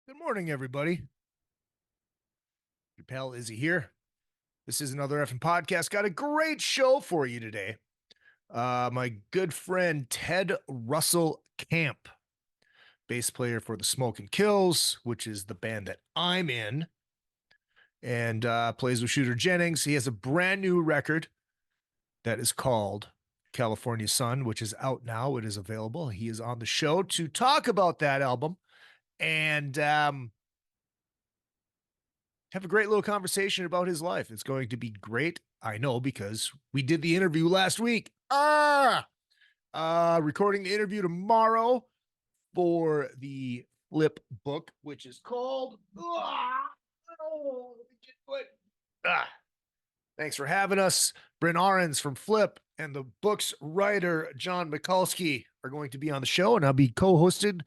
Good morning, everybody. Your pal Izzy here. This is another effing podcast. Got a great show for you today. My good friend Ted Russell Kamp, bass player for the Smokin Kills, which is the band that I'm in, and plays with Shooter Jennings. He has a brand new record that is called California Sun, which is out now. It is available. He is on the show to talk about that album and have a great little conversation about his life. It's going to be great. I know because we did the interview last week. Recording the interview tomorrow for the Flip book, which is called. Thanks for having us. Bryn Ahrens from Flip and the book's writer, John Mikulski, are going to be on the show, and I'll be co-hosted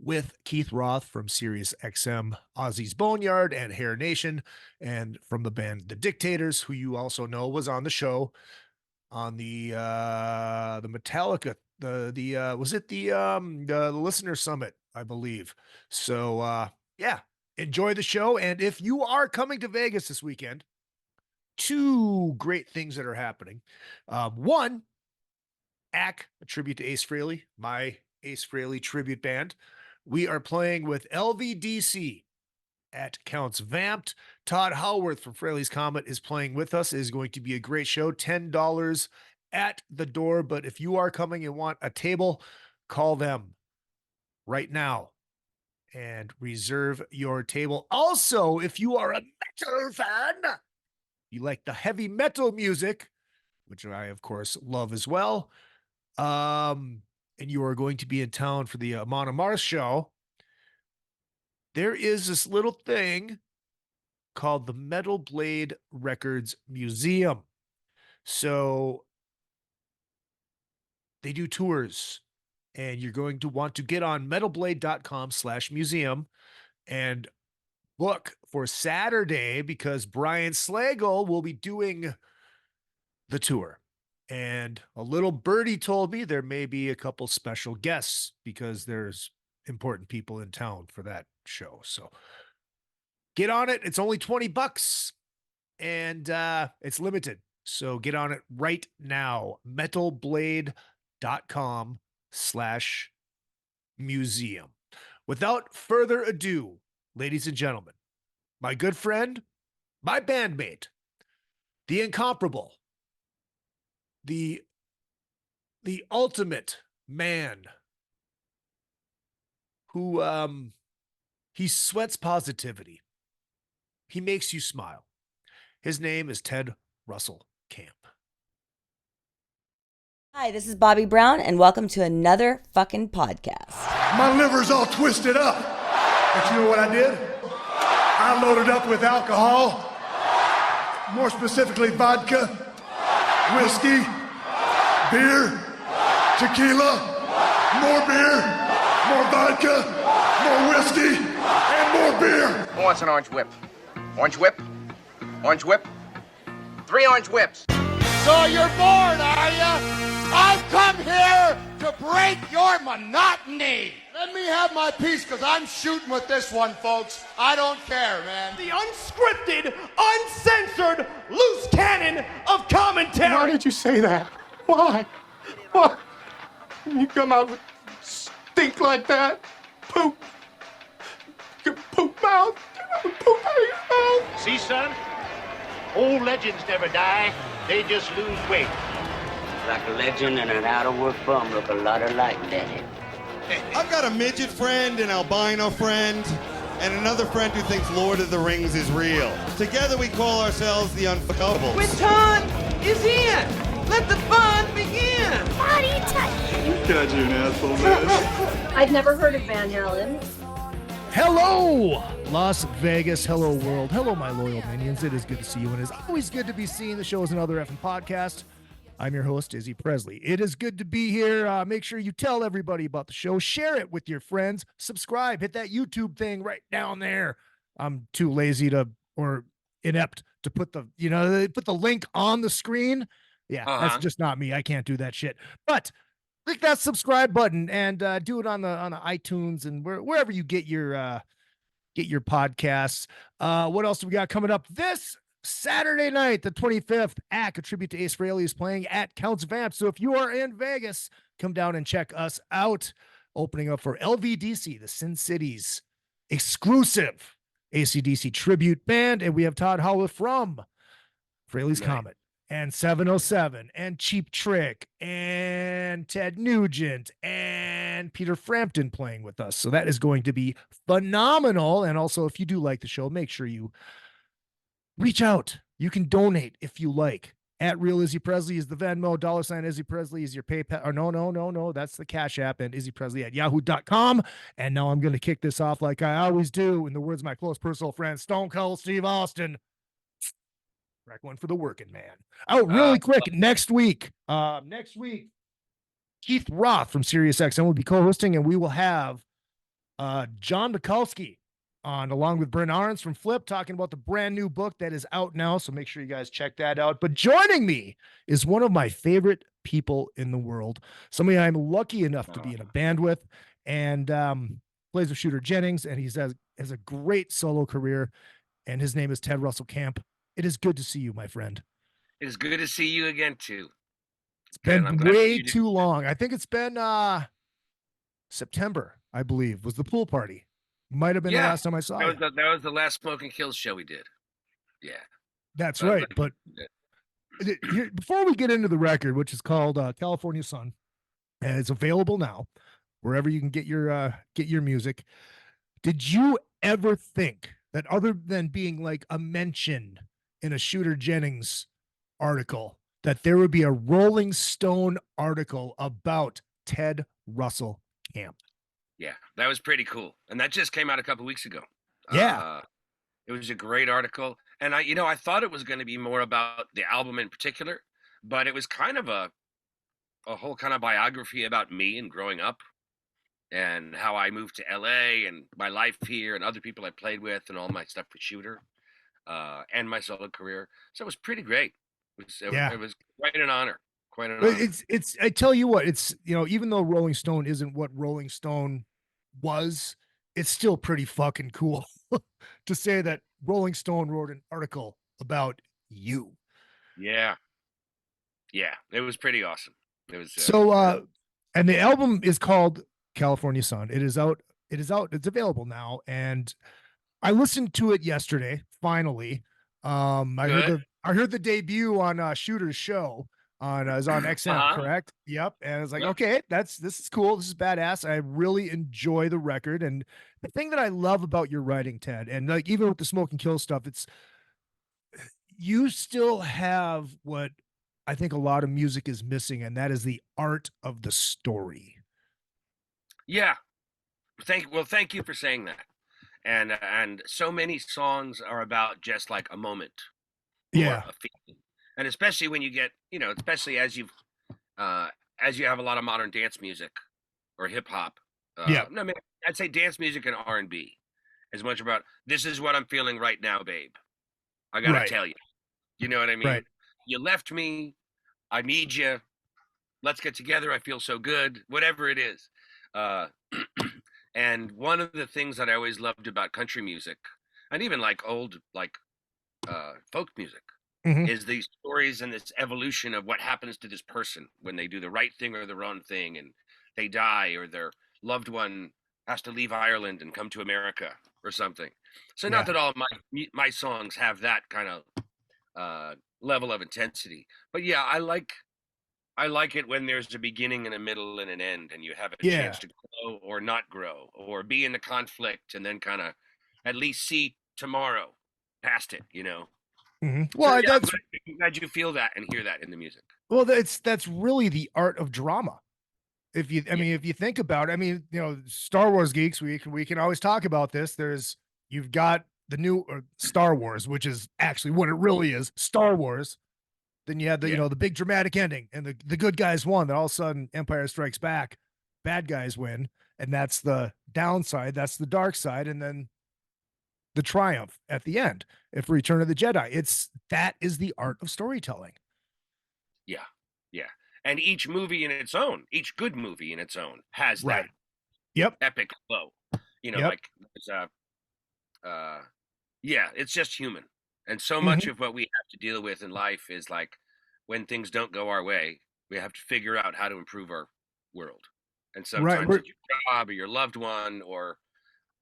with Keith Roth from Sirius XM, Ozzy's Boneyard, and Hair Nation, and from the band The Dictators, who you also know was on the show on the Metallica, the Listener Summit, I believe. So yeah, enjoy the show. And if you are coming to Vegas this weekend, two great things that are happening. One, ACK, a tribute to Ace Frehley, my Ace Frehley tribute band. We are playing with LVDC at Counts Vamped. Todd Howarth from Fraley's Comet is playing with us. It is going to be a great show. $10 at the door. But if you are coming and want a table, call them right now and reserve your table. Also, if you are a metal fan, you like the heavy metal music, which I, of course, love as well, and you are going to be in town for the Amon Amarth show, there is this little thing called the Metal Blade Records Museum. So they do tours, and you're going to want to get on metalblade.com/museum and book for Saturday, because Brian Slagle will be doing the tour. And a little birdie told me there may be a couple special guests because there's important people in town for that show. So get on it. It's only $20 and it's limited. So get on it right now. metalblade.com/museum. Without further ado, ladies and gentlemen, my good friend, my bandmate, the incomparable, the ultimate man who he sweats positivity. He makes you smile. His name is Ted Russell Kamp. Hi, this is Bobby Brown, and welcome to another fucking podcast. My liver's all twisted up. But you know what I did? I loaded up with alcohol, more specifically vodka, whiskey, beer, tequila, more beer, more vodka, more whiskey, and more beer. Who wants an orange whip? Orange whip? Orange whip? 3 orange whips. So you're bored, are ya? I've come here to break your monotony. Let me have my piece, because I'm shooting with this one, folks. I don't care, man. The unscripted, uncensored, loose cannon of commentary. Why did you say that? Why? Why? You come out with stink like that? Poop. Your poop mouth. Poop out of your mouth. See, son? Old legends never die. They just lose weight. Like a legend and an out-of-work bum look a lot alike, Daddy. I've got a midget friend, an albino friend, and another friend who thinks Lord of the Rings is real. Together we call ourselves the Unfuckables. Quinton is in. Let the fun begin. Body touch. God, you're an asshole, man. I've never heard of Van Halen. Hello, Las Vegas. Hello, world. Hello, my loyal minions. It is good to see you, and it's always good to be seen. The show is another effing podcast. I'm your host, Izzy Presley. It is good to be here. Make sure you tell everybody about the show. Share it with your friends. Subscribe. Hit that YouTube thing right down there. I'm too lazy or inept to put the link on the screen. Yeah, That's just not me. I can't do that shit. But click that subscribe button and do it on the iTunes and wherever you get your get your podcasts. What else do we got coming up this Saturday night, the 25th? A tribute to Ace Frehley is playing at Counts Vamp. So if you are in Vegas, come down and check us out. Opening up for LVDC, the Sin City's exclusive AC/DC tribute band. And we have Todd Howell from Frehley's Comet and 707 and Cheap Trick and Ted Nugent and Peter Frampton playing with us. So that is going to be phenomenal. And also, if you do like the show, make sure you reach out. You can donate if you like. At Real Izzy Presley is the Venmo. $ Izzy Presley is your PayPal. Or no. That's the Cash App. And Izzy Presley at yahoo.com. And now I'm going to kick this off like I always do. In the words of my close personal friend, Stone Cold Steve Austin. Crack one for the working man. Oh, really quick. Next week, Keith Roth from SiriusXM will be co-hosting, and we will have John Mikulski on, along with Brent Arns from Flip, talking about the brand new book that is out now. So make sure you guys check that out. But joining me is one of my favorite people in the world, somebody I'm lucky enough to be in a band with, and plays with Shooter Jennings, and he has a great solo career, and his name is Ted Russell Kamp. It is good to see you, my friend. It is good to see you again, too. It's been way too long. I think it's been September, I believe, was the pool party. Might have been the last time I saw you. That was the last Smokin Kills show we did. Yeah. That's right. But before we get into the record, which is called California Sun, and it's available now wherever you can get your music, did you ever think that, other than being like a mention in a Shooter Jennings article, that there would be a Rolling Stone article about Ted Russell Kamp? Yeah, that was pretty cool. And that just came out a couple weeks ago. Yeah. It was a great article. And I thought it was going to be more about the album in particular, but it was kind of a whole kind of biography about me and growing up and how I moved to LA and my life here and other people I played with and all my stuff for Shooter and my solo career. So it was pretty great. It was quite an honor. Quite an honor. It's I tell you what, it's, even though Rolling Stone isn't what Rolling Stone was, it's still pretty fucking cool to say that Rolling Stone wrote an article about you. Yeah. Yeah. It was pretty awesome. It was and the album is called California Sun. It is out. It's available now. And I listened to it yesterday. Finally. I heard the debut on Shooter's show is on XM, correct? Yep. And I was like, okay, this is cool. This is badass. I really enjoy the record. And the thing that I love about your writing, Ted, and like even with the Smokin Kills stuff, it's, you still have what I think a lot of music is missing, and that is the art of the story. Yeah. Thank you for saying that. And so many songs are about just like a moment. Yeah. A feeling. And especially when you get, especially as you have a lot of modern dance music or hip hop. No, I mean, I'd say dance music and R&B as much about, this is what I'm feeling right now, babe. I got to tell you. You know what I mean? Right. You left me. I need you. Let's get together. I feel so good. Whatever it is. And one of the things that I always loved about country music, and even like old, folk music, is these stories and this evolution of what happens to this person when they do the right thing or the wrong thing, and they die, or their loved one has to leave Ireland and come to America or something. So not that all my songs have that kind of level of intensity, but yeah, I like it when there's a beginning and a middle and an end, and you have a chance to grow or not grow, or be in the conflict and then kind of at least see tomorrow past it, Well, so, I'm glad you feel that and hear that in the music. Well, that's really the art of drama. If you think about it, Star Wars geeks, we can always talk about this. You've got the new Star Wars, which is actually what it really is, Star Wars. Then you had the big dramatic ending, and the good guys won. Then all of a sudden, Empire Strikes Back, bad guys win, and that's the downside. That's the dark side, and then the triumph at the end. If Return of the Jedi, that is the art of storytelling. Yeah, yeah. And each movie in its own, each good movie in its own has that epic flow. Like yeah, it's just human. And so much of what we have to deal with in life is like when things don't go our way, we have to figure out how to improve our world. And Right. sometimes it's your job or your loved one, or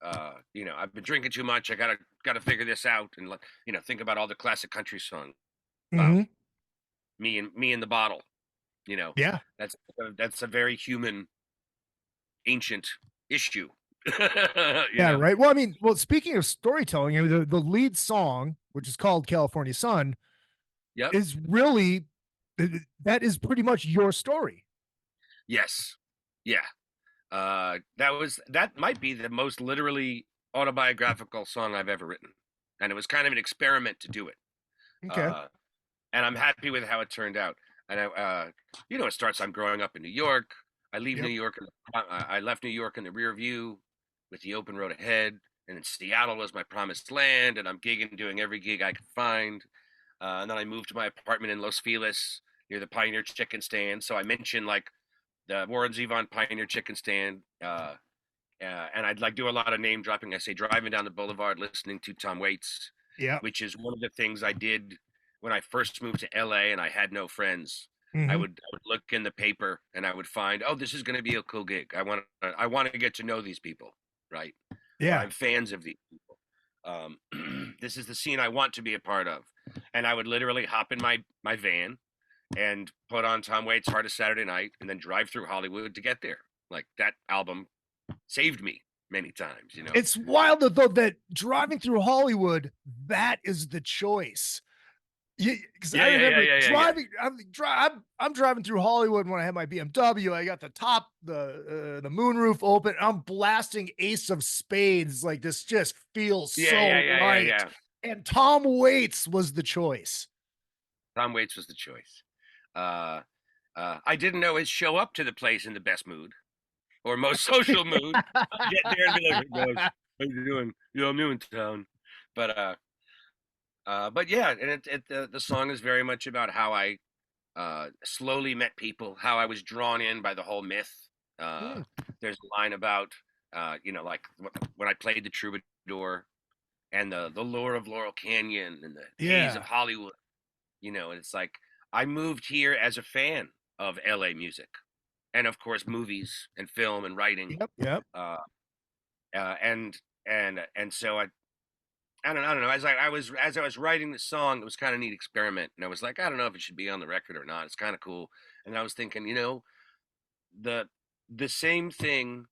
I've been drinking too much. I gotta figure this out, and think about all the classic country songs about me and the bottle. Yeah. That's a very human, ancient issue. Yeah, right. Well, I mean, speaking of storytelling, the lead song, which is called California Sun, is really that is pretty much your story. Yes. Yeah. That might be the most literally autobiographical song I've ever written. And it was kind of an experiment to do it. Okay. And I'm happy with how it turned out. And it starts, I'm growing up in New York. I leave New York. I left New York in the rear view with the open road ahead. And then Seattle was my promised land. And I'm gigging, doing every gig I could find. And then I moved to my apartment in Los Feliz near the Pioneer Chicken Stand. So I mentioned like the Warren Zevon Pioneer Chicken Stand. And I'd like do a lot of name dropping. I say driving down the boulevard, listening to Tom Waits, which is one of the things I did when I first moved to LA and I had no friends. I would look in the paper and I would find, oh, this is going to be a cool gig. I want to get to know these people, right? Yeah, I'm fans of these people. This is the scene I want to be a part of, and I would literally hop in my van and put on Tom Waits' Hardest Saturday Night, and then drive through Hollywood to get there. Like that album saved me many times. It's wild though that driving through Hollywood, that is the choice. Because I remember driving. I'm driving through Hollywood when I had my BMW. I got the moonroof open. I'm blasting Ace of Spades. Like this just feels so right. And Tom Waits was the choice. Tom Waits was the choice. I didn't always show up to the place in the best mood or most social mood. I'd get there and be like, hey guys, how you doing? I'm new in town. But yeah, and the song is very much about how I slowly met people, how I was drawn in by the whole myth. There's a line about, like when I played the troubadour and the lure of Laurel Canyon and the haze of Hollywood, and it's like I moved here as a fan of LA music and of course movies and film and writing. Yep. And so I don't know. As I was writing the song, it was kind of a neat experiment, and I was like, I don't know if it should be on the record or not. It's kind of cool, and I was thinking, the same thing.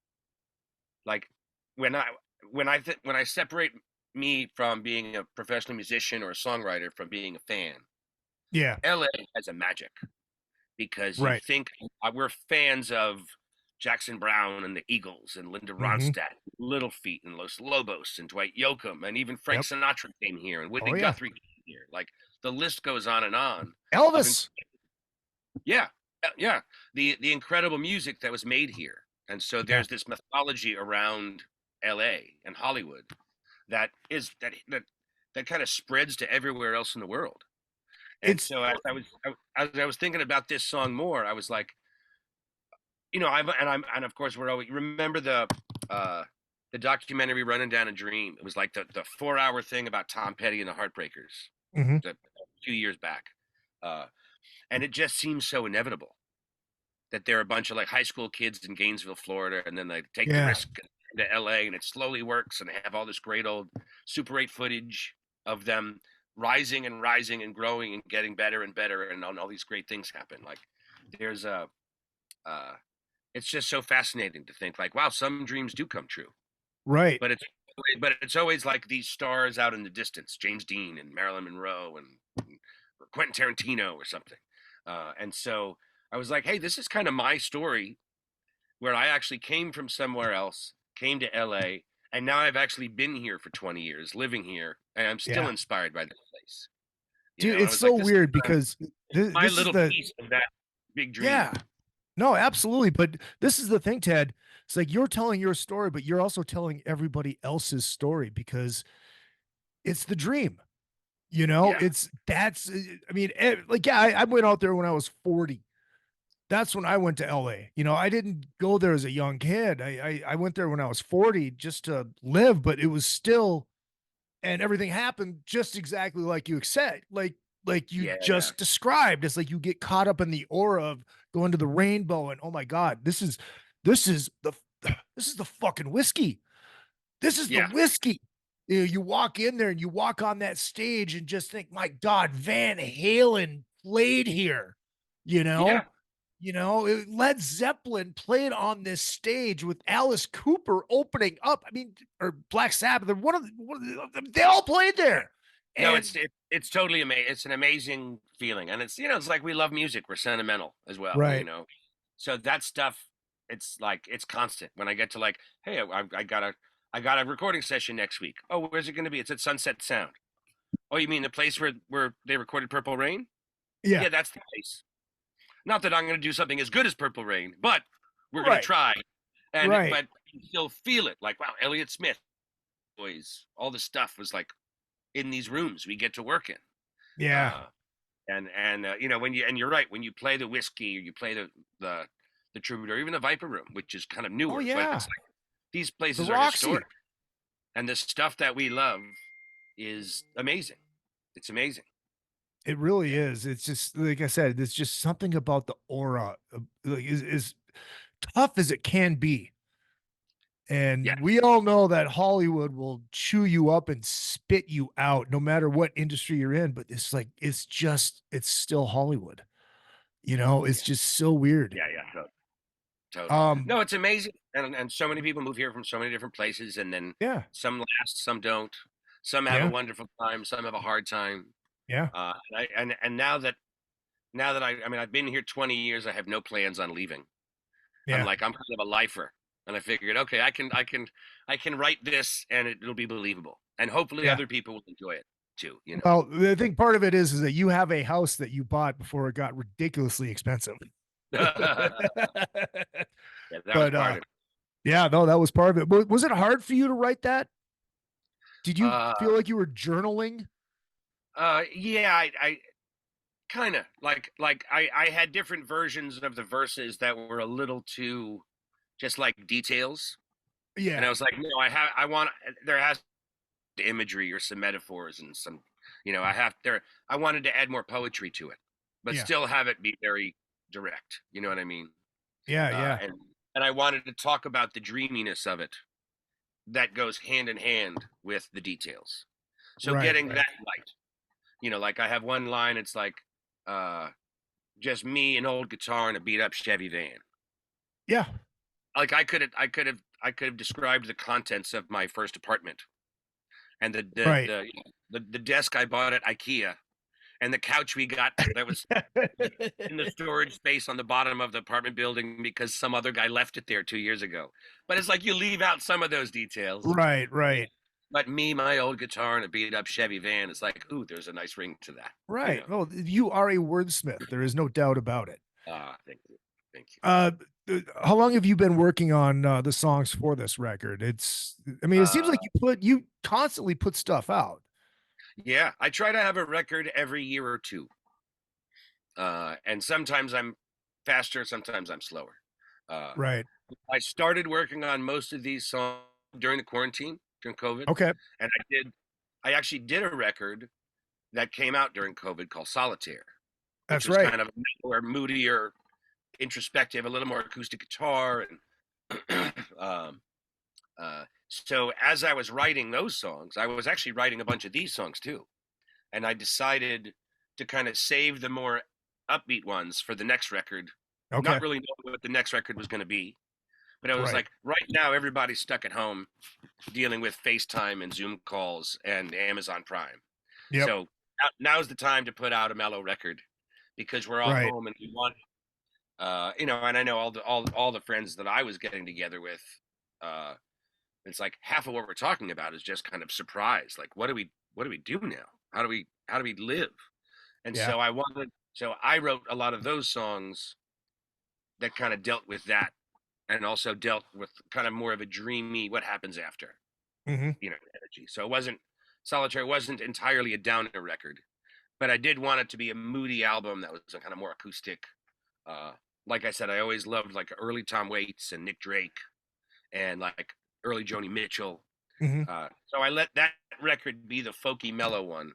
Like when I separate me from being a professional musician or a songwriter from being a fan, LA has a magic because you think we're fans of Jackson Browne and the Eagles and Linda Ronstadt, Little Feat and Los Lobos and Dwight Yoakam, and even Frank Sinatra came here and Whitney Guthrie came here. Like the list goes on and on. Elvis. Yeah. The incredible music that was made here. And so there's this mythology around LA and Hollywood that kind of spreads to everywhere else in the world. And so as I was thinking about this song more, I was like, and of course we're always remember the documentary Running Down a Dream. It was like the 4-hour thing about Tom Petty and the Heartbreakers a few years back, and it just seems so inevitable that there are a bunch of like high school kids in Gainesville, Florida, and then they take the risk to LA, and it slowly works, and they have all this great old Super 8 footage of them rising and growing and getting better and better, and all these great things happen. Like there's it's just so fascinating to think like, wow, some dreams do come true. Right. But it's always like these stars out in the distance, James Dean and Marilyn Monroe and Quentin Tarantino or something. And so I was like, hey, this is kind of my story where I actually came from somewhere else, came to LA, and now I've actually been here for 20 years, living here, and I'm still inspired by this place. Dude, it's so weird because my little piece of that big dream. Yeah. No, absolutely. But this is the thing, Ted. It's like you're telling your story, but you're also telling everybody else's story because it's the dream. I went out there when I was 40. That's when I went to LA. I didn't go there as a young kid. I went there when I was 40 just to live, but it was still and everything happened just exactly like you said, like you Yeah. just described. It's like you get caught up in the aura of going to the rainbow, and oh my god, this is the fucking whiskey. This is the Yeah. whiskey. You walk in there and you walk on that stage and just think, my God, Van Halen played here. You know, Yeah. Led Zeppelin played on this stage with Alice Cooper opening up. I mean, or Black Sabbath. They all played there. No, And it's totally amazing. It's an amazing feeling, and it's it's like we love music. We're sentimental as well, right. So that stuff, it's like it's constant. When I get to like, hey, I got a recording session next week. Oh, where's it going to be? It's at Sunset Sound. Oh, you mean the place where they recorded Purple Rain? Yeah. Yeah, that's the place. Not that I'm going to do something as good as Purple Rain, but we're going to try. And but you still feel it. Like, wow, Elliott Smith, boys, all the stuff was like in these rooms we get to work in. Yeah. And when you're right, when you play the whiskey or you play the Troubadour, or even the Viper Room, which is kind of newer. Oh, yeah. But it's like these places The are Roxy. historic. And the stuff that we love is amazing. It's amazing. It really is. It's just like I said, there's just something about the aura is tough as it can be. And we all know that Hollywood will chew you up and spit you out no matter what industry you're in. But it's like, it's still Hollywood. It's just so weird. Yeah. Totally. No, it's amazing. And so many people move here from so many different places. And then some last, some don't. Some have a wonderful time. Some have a hard time. Yeah. And now that I've been here 20 years, I have no plans on leaving. Yeah. I'm kind of a lifer. And I figured, okay, I can write this and it'll be believable. And hopefully other people will enjoy it too. Well, I think part of it is that you have a house that you bought before it got ridiculously expensive. That was part of it. Yeah, no, that was part of it. Was it hard for you to write that? Did you feel like you were journaling? Yeah, I kind of like I had different versions of the verses that were a little too just like details. Yeah. And I was like, no, there has imagery or some metaphors and some, I wanted to add more poetry to it, but still have it be very direct. You know what I mean? Yeah. And I wanted to talk about the dreaminess of it that goes hand in hand with the details. So getting that right, like I have one line, it's like, just me, an old guitar and a beat up Chevy van. Yeah. Like I could have described the contents of my first apartment, and the desk I bought at IKEA, and the couch we got that was in the storage space on the bottom of the apartment building because some other guy left it there 2 years ago. But it's like you leave out some of those details. Right. But me, my old guitar and a beat up Chevy van, it's like, ooh, there's a nice ring to that. Right. Well, you are a wordsmith. There is no doubt about it. Thank you. How long have you been working on the songs for this record? It seems like you constantly put stuff out. Yeah, I try to have a record every year or two. And sometimes I'm faster, sometimes I'm slower. Right. I started working on most of these songs during the quarantine, during COVID. Okay. And I actually did a record that came out during COVID called Solitaire. That's which was right. kind of more moodier, introspective, a little more acoustic guitar. And so as I was writing those songs, I was actually writing a bunch of these songs too. And I decided to kind of save the more upbeat ones for the next record. Okay. Not really knowing what the next record was going to be. But I was like, right now, everybody's stuck at home dealing with FaceTime and Zoom calls and Amazon Prime. Yep. So now's the time to put out a mellow record because we're all home and we want, and I know all the friends that I was getting together with, it's like half of what we're talking about is just kind of surprise. Like, what do we do now? How do we live? And so I wrote a lot of those songs that kind of dealt with that. And also dealt with kind of more of a dreamy, what happens after, energy. So Solitaire wasn't entirely a downer record, but I did want it to be a moody album that was a kind of more acoustic. Like I said, I always loved like early Tom Waits and Nick Drake and like early Joni Mitchell. So I let that record be the folky mellow one,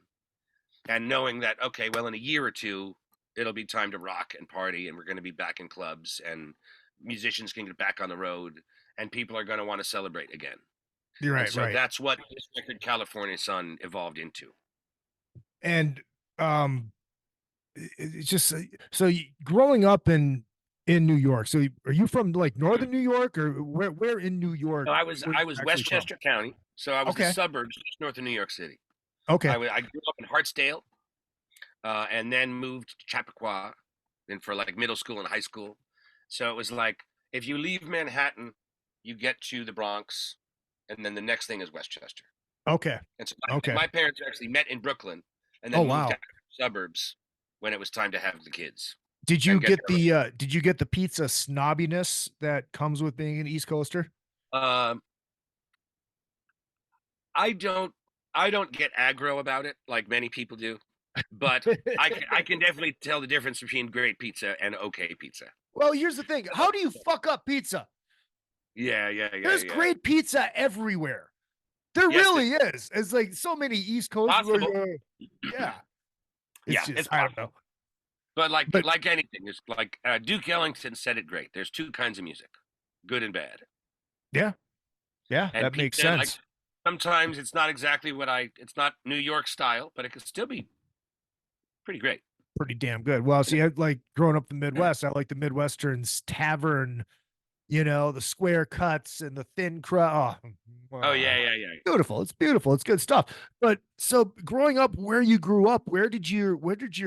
and knowing that, okay, well, in a year or two, it'll be time to rock and party, and we're going to be back in clubs, and musicians can get back on the road, and people are going to want to celebrate again. You're right, and so right. that's what this record, California Sun, evolved into. And it's just so growing up in New York. So are you from like northern New York, or where in New York? No, I was Westchester County, so I was the Okay. suburbs just north of New York City. Okay. I grew up in Hartsdale, and then moved to Chappaqua, then for like middle school and high school. So it was like, if you leave Manhattan, you get to the Bronx, and then the next thing is Westchester. Okay. And so Okay. my parents actually met in Brooklyn, and then Oh, moved wow. out to the suburbs when it was time to have the kids. Did you and get the pizza snobbiness that comes with being an East Coaster? I don't get aggro about it like many people do, but I can definitely tell the difference between great pizza and okay pizza. Well, here's the thing. How do you fuck up pizza? Yeah. There's great pizza everywhere. There really is. It's like so many East Coasters. Yeah. It's just, I don't know. But like anything, it's like Duke Ellington said it great. There's two kinds of music, good and bad. Yeah. Yeah, and that makes pizza, sense. Like, sometimes it's not exactly it's not New York style, but it can still be pretty great. Pretty damn good. Well, see, I like growing up in the Midwest, I like the Midwestern's tavern, the square cuts and the thin crust. Oh, yeah. Beautiful. It's beautiful. It's good stuff. But so growing up where you grew up, where did your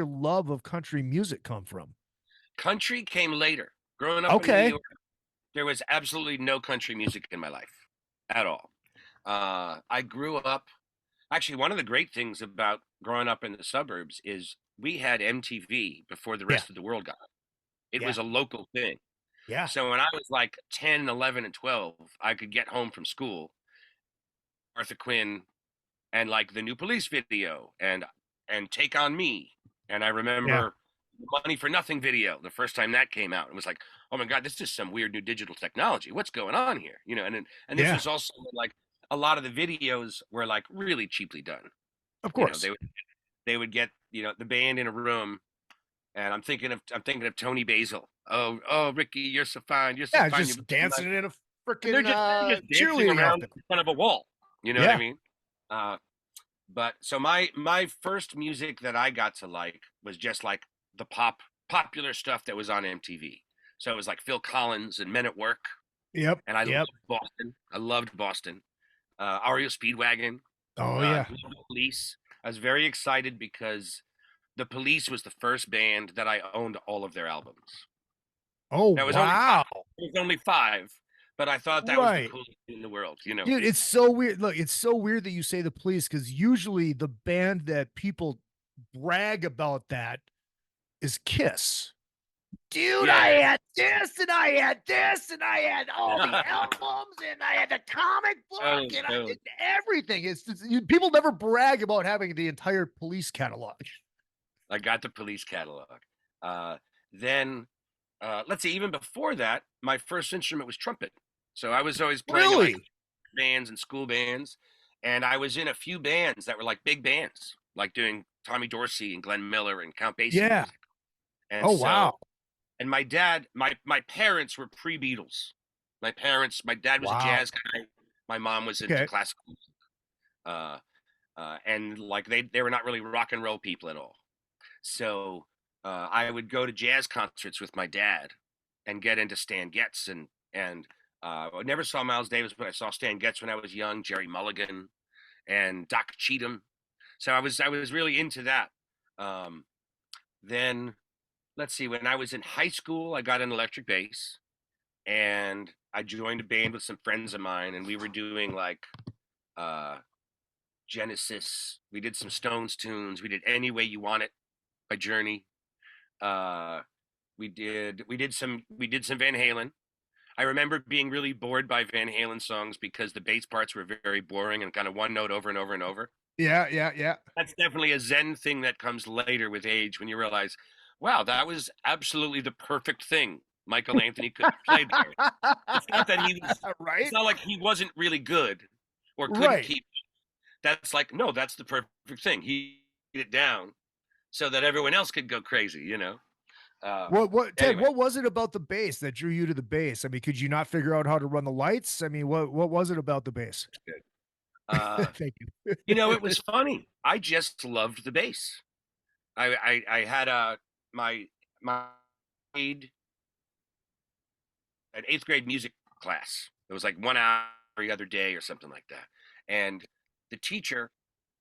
love of country music come from? Country came later. Growing up in New York, there was absolutely no country music in my life at all. I grew up, actually, one of the great things about growing up in the suburbs is we had MTV before the rest of the world got it. It was a local thing. Yeah. So when I was like 10, 11, and 12, I could get home from school, Martha Quinn, and like the new Police video, and Take on Me. And I remember the Money for Nothing video, the first time that came out. It was like, oh my God, this is some weird new digital technology. What's going on here? And this was also like, a lot of the videos were like really cheaply done. Of course. They would get, the band in a room, and I'm thinking of Tony Basil. Oh, Ricky, you're so fine. You're so fine. Just dancing in a freaking just cheerleading around outfit in front of a wall. You know what I mean? But so my first music that I got to like was just like the popular stuff that was on MTV. So it was like Phil Collins and Men at Work. Yep. And I loved Boston. I loved Boston. REO Speedwagon. Oh yeah. Police. I was very excited because the Police was the first band that I owned all of their albums. Oh, now, wow. It was only 5, but I thought that was the coolest thing in the world, Dude, it's so weird. Look, it's so weird that you say the Police, because usually the band that people brag about that is Kiss. Dude, I had this, and I had this, and I had all the albums, and I had the comic book, and I did everything. People never brag about having the entire Police catalog. I got the Police catalog. Then, let's see, even before that, my first instrument was trumpet. So I was always playing in, like, bands and school bands, and I was in a few bands that were like big bands, like doing Tommy Dorsey and Glenn Miller and Count Basie music. And wow. And my dad, my parents were pre-Beatles. My dad was a jazz guy. My mom was into classical music. And like they were not really rock and roll people at all. So I would go to jazz concerts with my dad and get into Stan Getz and I never saw Miles Davis, but I saw Stan Getz when I was young, Jerry Mulligan and Doc Cheatham. So I was really into that. Then let's see, when I was in high school, I got an electric bass and I joined a band with some friends of mine, and we were doing like Genesis. We did some Stones tunes. We did Any Way You Want It by Journey. We did some Van Halen. I remember being really bored by Van Halen songs because the bass parts were very boring and kind of one note over and over and over. Yeah. That's definitely a Zen thing that comes later with age, when you realize, wow, that was absolutely the perfect thing Michael Anthony could have played there. It's not that he was right. It's not like he wasn't really good, or couldn't Right. keep. That's like, no, that's the perfect thing. He it down so that everyone else could go crazy, you know. Ted, Anyway, what was it about the bass that drew you to the bass? I mean, could you not figure out how to run the lights? I mean, what was it about the bass? Thank you. you know, it was funny. I just loved the bass. I had my an 8th grade music class. It was like 1 hour every other day or something like that. And the teacher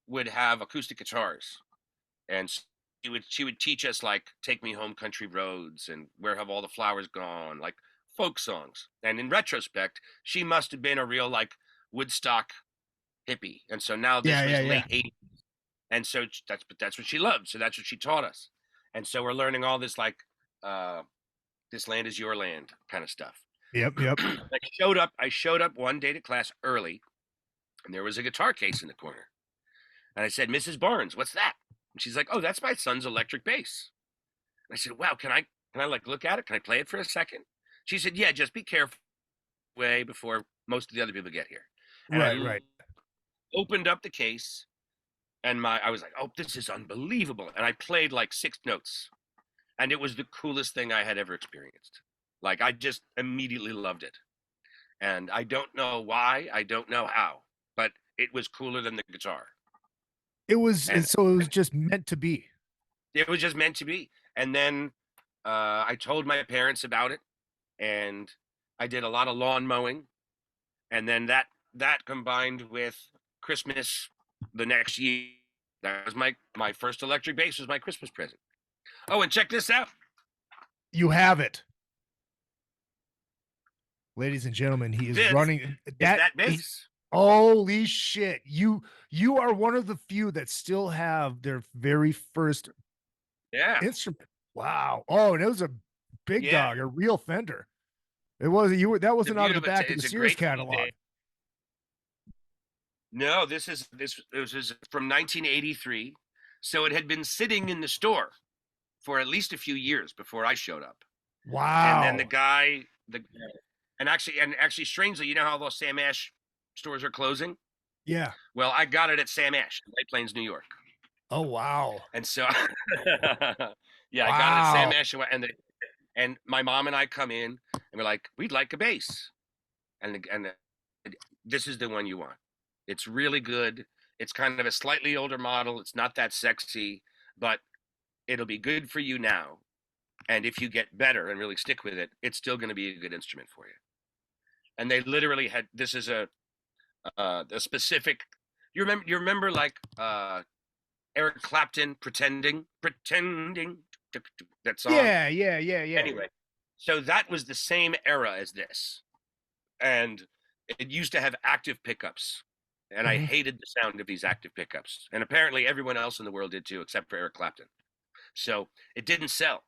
would have acoustic guitars, and she would teach us like "Take Me Home, Country Roads" and "Where Have All the Flowers Gone," like folk songs. And in retrospect, she must have been a real like Woodstock hippie. And so now this was late 80s, and so that's what she loved. So that's what she taught us. And so we're learning all this like "This Land Is Your Land" kind of stuff. Yep. I showed up one day to class early, and there was a guitar case in the corner. And I said, "Mrs. Barnes, what's that?" And she's like, "Oh, that's my son's electric bass." And I said, "Wow, can I like look at it? Can I play it for a second?" She said, "Yeah, just be careful way before most of the other people get here." And Right. Opened up the case, and I was like, "Oh, this is unbelievable." And I played like 6 notes, and it was the coolest thing I had ever experienced. Like, I just immediately loved it. And I don't know why, I don't know how, but it was cooler than the guitar. It was just meant to be. It was just meant to be. And then I told my parents about it, and I did a lot of lawn mowing. And then that combined with Christmas the next year, that was my first electric bass was my Christmas present. Oh, and check this out. You have it. Ladies and gentlemen, he is running that bass. Holy shit. You are one of the few that still have their very first instrument. Wow. Oh, and it was a big dog, a real Fender. It wasn't that wasn't out of the back of the Sears catalog. No, this was from 1983. So it had been sitting in the store for at least a few years before I showed up. Wow. And then the guy, and actually, strangely, you know how those Sam Ash stores are closing? Yeah. Well, I got it at Sam Ash, White Plains, New York. Oh, wow. And so, yeah, I got it at Sam Ash, and my mom and I come in, and we're like, "We'd like a bass," and this is the one you want. It's really good. It's kind of a slightly older model. It's not that sexy, but it'll be good for you now. And if you get better and really stick with it, it's still going to be a good instrument for you. And they literally had, this is a specific, you remember like Eric Clapton pretending that song? Yeah. Anyway, so that was the same era as this. And it used to have active pickups. And I hated the sound of these active pickups. And apparently everyone else in the world did too, except for Eric Clapton. So it didn't sell.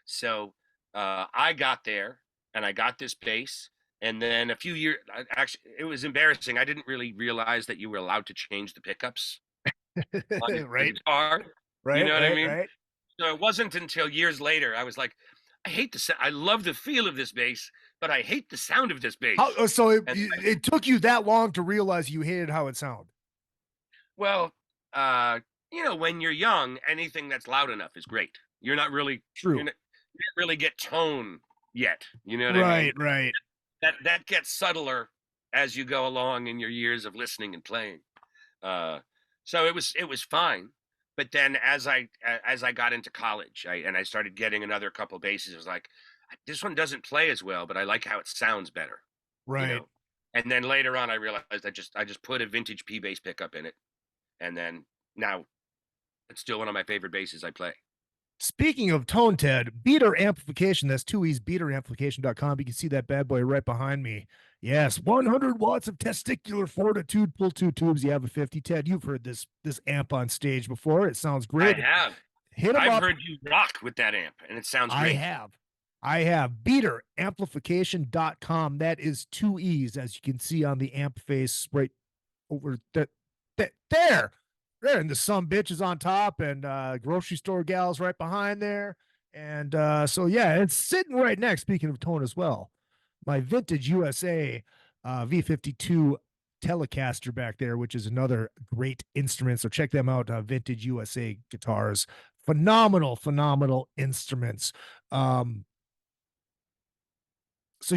So I got there and I got this bass. And then a few years, actually, it was embarrassing. I didn't really realize that you were allowed to change the pickups on the guitar. Right. You know what I mean? Right. So it wasn't until years later I was like, I hate the sound. I love the feel of this bass, but I hate the sound of this bass. So it took you that long to realize you hated how it sounded? Well, you know, when you're young, anything that's loud enough is great. You're not really true. You didn't really get tone yet. You know what I mean? Right. That gets subtler as you go along in your years of listening and playing. So it was fine. But then as I got into college, I started getting another couple basses. It was like, this one doesn't play as well, but I like how it sounds better. Right. You know? And then later on, I realized I just put a vintage P bass pickup in it, and then now it's still one of my favorite basses I play. Speaking of tone, Ted, beater amplification, that's 2E's beateramplification.com. You can see that bad boy right behind me. Yes, 100 watts of testicular fortitude, pull 2 tubes. You have a 50. Ted, you've heard this amp on stage before. It sounds great. I have. I've heard you rock with that amp, and it sounds great. I have. Beateramplification.com. That is 2E's, as you can see on the amp face right over there. And the some bitch is on top, and grocery store gals right behind there. And so, yeah, it's sitting right next, speaking of tone as well. My vintage USA V52 Telecaster back there, which is another great instrument. So check them out. Vintage USA Guitars, phenomenal instruments. So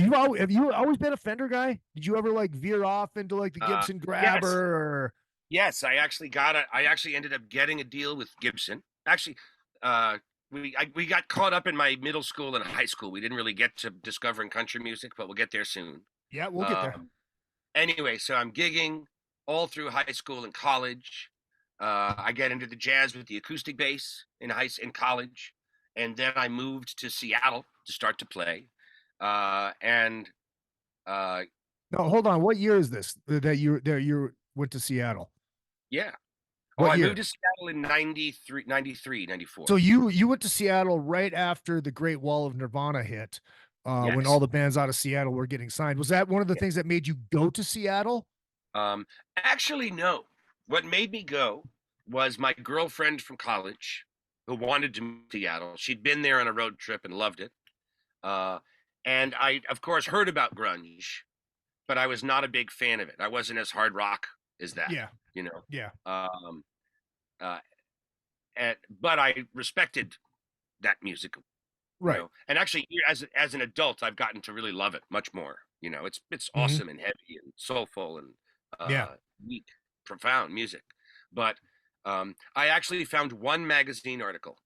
have you always been a Fender guy? Did you ever like veer off into like the Gibson Grabber? Yes. Or Yes, I actually ended up getting a deal with Gibson. Actually, we got caught up in my middle school and high school. We didn't really get to discovering country music, but we'll get there soon. Yeah, we'll get there. Anyway, so I'm gigging all through high school and college. I get into the jazz with the acoustic bass in college, and then I moved to Seattle to start to play. No, hold on. What year is this that you went to Seattle? Yeah. What year? I moved to Seattle in 93, 94. So you went to Seattle right after the Great Wall of Nirvana hit, when Yes. all the bands out of Seattle were getting signed. Was that one of the things that made you go to Seattle? Actually, no. What made me go was my girlfriend from college who wanted to move to Seattle. She'd been there on a road trip and loved it. And I, of course, heard about grunge, but I was not a big fan of it. I wasn't as hard rock as that. Yeah. You know. Yeah. But I respected that music. Right. You know? And actually, as an adult, I've gotten to really love it much more. You know, it's Mm-hmm. awesome and heavy and soulful and weak, profound music. But I actually found one magazine article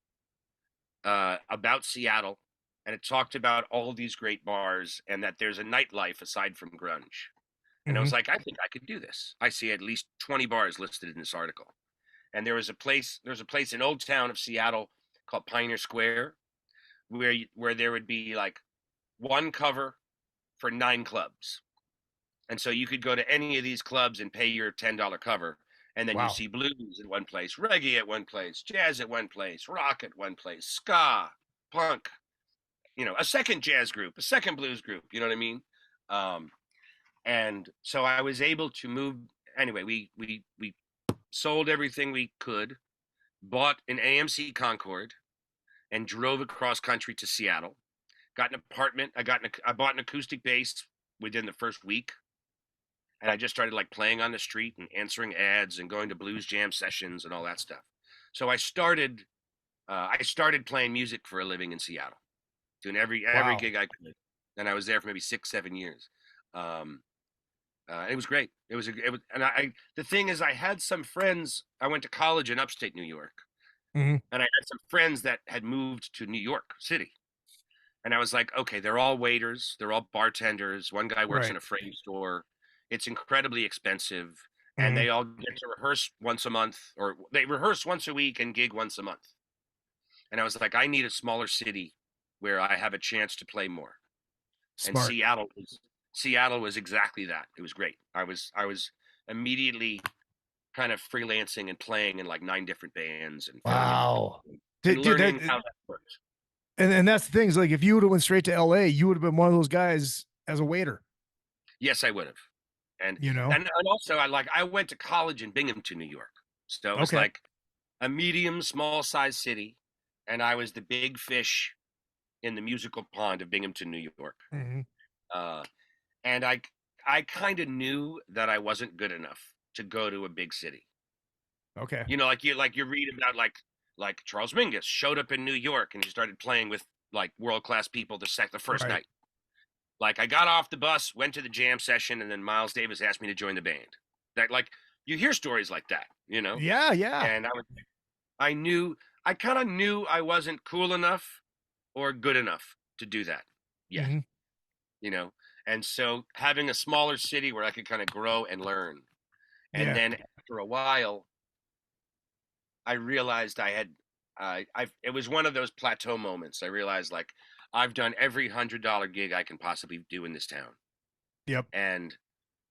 about Seattle, and it talked about all these great bars and that there's a nightlife aside from grunge. And I was like, I think I could do this. I see at least 20 bars listed in this article. And there's a place in Old Town of Seattle called Pioneer Square where there would be like one cover for 9 clubs. And so you could go to any of these clubs and pay your $10 cover. And then you see blues at one place, reggae at one place, jazz at one place, rock at one place, ska, punk, you know, a second jazz group, a second blues group, you know what I mean? And so I was able to move. Anyway, we sold everything we could, bought an AMC Concorde, and drove across country to Seattle. Got an apartment. I bought an acoustic bass within the first week, and I just started like playing on the street and answering ads and going to blues jam sessions and all that stuff. So I started playing music for a living in Seattle, doing every gig I could, and I was there for maybe 6-7 years. It was great. The thing is, I had some friends. I went to college in upstate New York, and I had some friends that had moved to New York City. And I was like, okay, they're all waiters. They're all bartenders. One guy works in a frame store. It's incredibly expensive. And they all get to rehearse once a month, or they rehearse once a week and gig once a month. And I was like, I need a smaller city where I have a chance to play more. Smart. And Seattle was exactly that. It was great. I was immediately kind of freelancing and playing in like 9 different bands and learning how that works. And that's the thing is, like, if you would have went straight to LA, you would have been one of those guys as a waiter. Yes, I would have. And you know, and also I went to college in Binghamton, New York. So it was like a medium small size city, and I was the big fish in the musical pond of Binghamton, New York. And I kind of knew that I wasn't good enough to go to a big city. Okay. You know, like you read about like Charles Mingus showed up in New York and he started playing with like world-class people the first night. Like I got off the bus, went to the jam session, and then Miles Davis asked me to join the band. That, like, you hear stories like that, you know? Yeah, yeah. And I kind of knew I wasn't cool enough or good enough to do that yet, you know? And so having a smaller city where I could kind of grow and learn. And then after a while, I realized it was one of those plateau moments. I realized, like, I've done every $100 gig I can possibly do in this town. Yep. And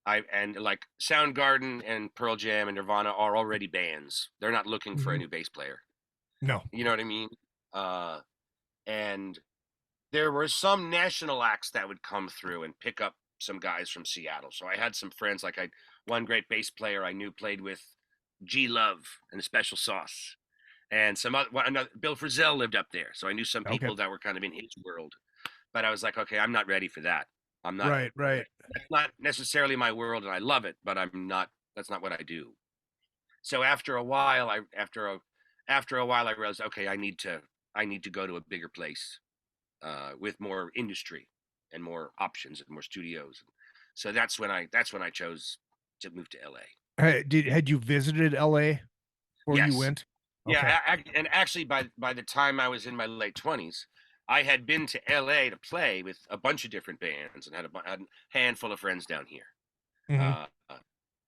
like Soundgarden and Pearl Jam and Nirvana are already bands. They're not looking for a new bass player. No. You know what I mean? And there were some national acts that would come through and pick up some guys from Seattle. So I had some friends, like one great bass player I knew played with G Love and the Special Sauce. And Bill Frisell lived up there. So I knew some people that were kind of in his world. But I was like, okay, I'm not ready for that. I'm not. Right, right. That's not necessarily my world, and I love it, but that's not what I do. So after a while, I realized, okay, I need to go to a bigger place with more industry and more options and more studios. So that's when I chose to move to LA. Hey, had you visited LA before you Yes. went? Yeah, Okay. and actually, by the time I was in my late 20s, I had been to LA to play with a bunch of different bands and had a handful of friends down here. Mhm.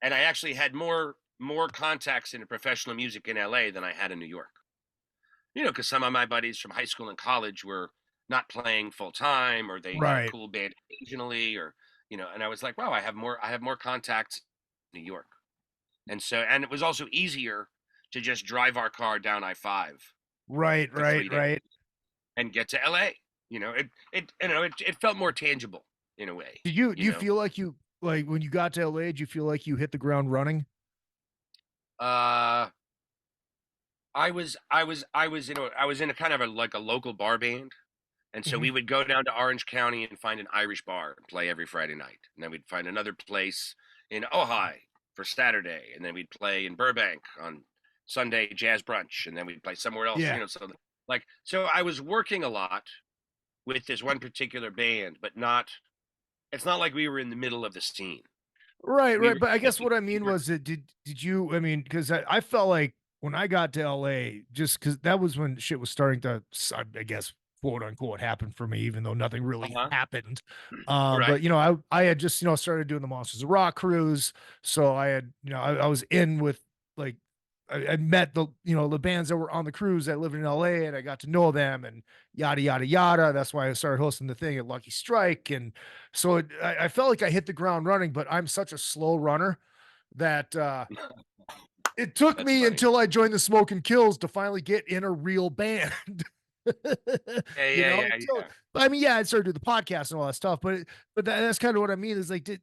And I actually had more contacts into professional music in LA than I had in New York. You know, because some of my buddies from high school and college were not playing full time, or they had a Right. cool band occasionally, or and I was like, wow, I have more contacts in New York, and it was also easier to just drive our car down I-5 Right, for right, 3 days right. and get to LA. It felt more tangible in a way. Do you feel like like when you got to LA, did you feel like you hit the ground running? Uh, I was in a kind of a local bar band, and so Mhm. we would go down to Orange County and find an Irish bar and play every Friday night, and then we'd find another place in Ojai for Saturday, and then we'd play in Burbank on Sunday jazz brunch, and then we'd play somewhere else. Yeah. So I was working a lot with this one particular band, but it's not like we were in the middle of the scene. Right, We right. were But I guess what I mean was that did you? I mean, because I felt like when I got to LA, just because that was when shit was starting to, I guess, quote unquote, happen for me, even though nothing really Uh-huh. happened. Right. But I had just started doing the Monsters of Rock cruise, so I had I was in with like I met the bands that were on the cruise that lived in LA, and I got to know them and yada yada yada. That's why I started hosting the thing at Lucky Strike, and so I felt like I hit the ground running. But I'm such a slow runner that it took That's me funny. until I joined the Smokin Kills to finally get in a real band. Yeah. So, I mean, yeah, I started doing the podcast and all that stuff, but that's kind of what I mean. Is like, did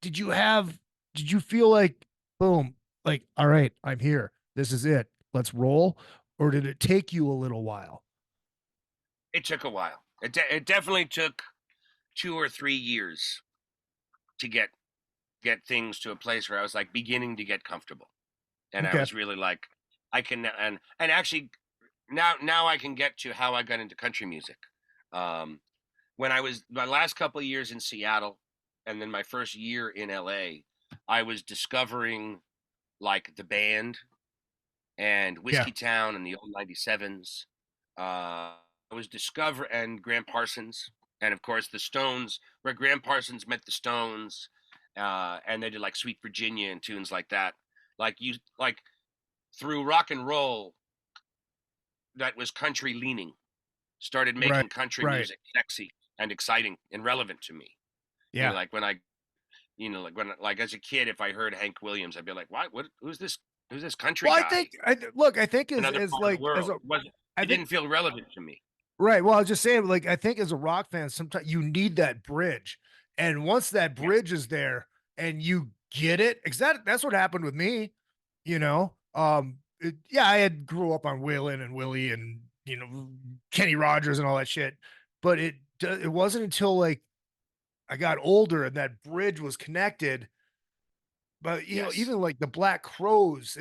did you have did you feel like boom, like, all right, I'm here, this is it, let's roll, or did it take you a little while? It took a while. It definitely took 2 or 3 years to get things to a place where I was like beginning to get comfortable, and I Okay. was really like, I can and actually now I can get to how I got into country music. When I was my last couple of years in Seattle, and then my first year in LA, I was discovering like the band and Yeah. Whiskey Town and the old 97s. I was and Graham Parsons, and of course the Stones, where Graham Parsons met the Stones, and they did like Sweet Virginia and tunes like that. Like through rock and roll, that was country leaning, started Right, making country right. music sexy and exciting and relevant to me. Yeah. Like when like as a kid, if I heard Hank Williams, I'd be like, what? Who's this? Who's this country Well, guy? I think Another as part of the like as world. a I It think didn't feel relevant to me. right. Well, I was just saying, like, I think as a rock fan, sometimes you need that bridge. And once that bridge is there and you get it, because that's what happened with me, you know. Yeah, I had grew up on Waylon and Willie and Kenny Rogers and all that shit, but it wasn't until like I got older and that bridge was connected. But Yes. even like the Black Crows,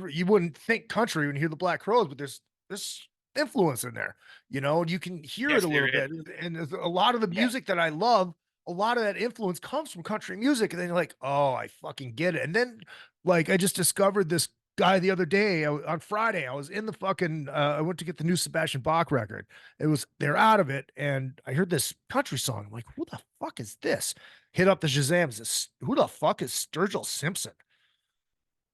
you wouldn't think country when you hear the Black Crows, but there's influence in there, and you can hear it Yes, a there little is. bit. And there's a lot of the Yeah. music that I love, a lot of that influence comes from country music. And then you're like, oh, I fucking get it. And then like I just discovered this guy the other day on Friday. I was in the fucking I went to get the new Sebastian Bach record. They're out of it, and I heard this country song. I'm like, who the fuck is this? Hit up the Shazam. Who the fuck is Sturgill Simpson?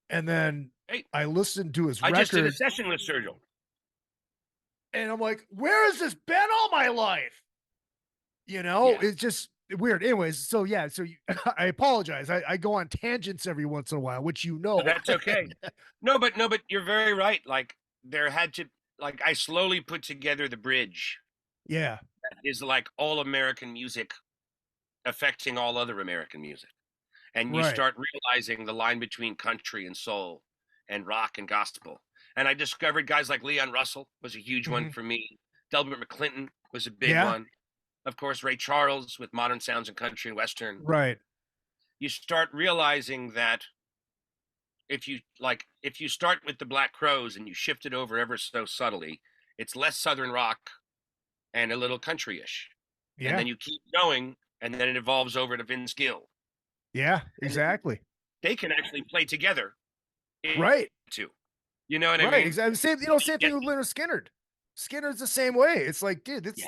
And then Hey, I listened to his I just did a record, session with Sergio. and I'm like, where has this been all my life? Yeah. It's just weird. Anyways, so yeah, I apologize. I go on tangents every once in a while, which That's okay. No, but you're very right. Like there had to I slowly put together the bridge Yeah. that is like all American music affecting all other American music. And you Right. start realizing the line between country and soul and rock and gospel. And I discovered guys like Leon Russell was a huge one Mhm. for me. Delbert McClinton was a big Yeah. one. of course, Ray Charles with modern sounds and country and Western. Right. You start realizing that if you start with the Black Crowes and you shift it over ever so subtly, it's less Southern rock and a little country-ish. Yeah. And then you keep going, and then it evolves over to Vince Gill. Yeah, exactly. They can actually play together. Right. Too. You know what I Right. mean? Exactly. Same thing with Leonard Skinner. Skinner's the same way. It's like, dude, it's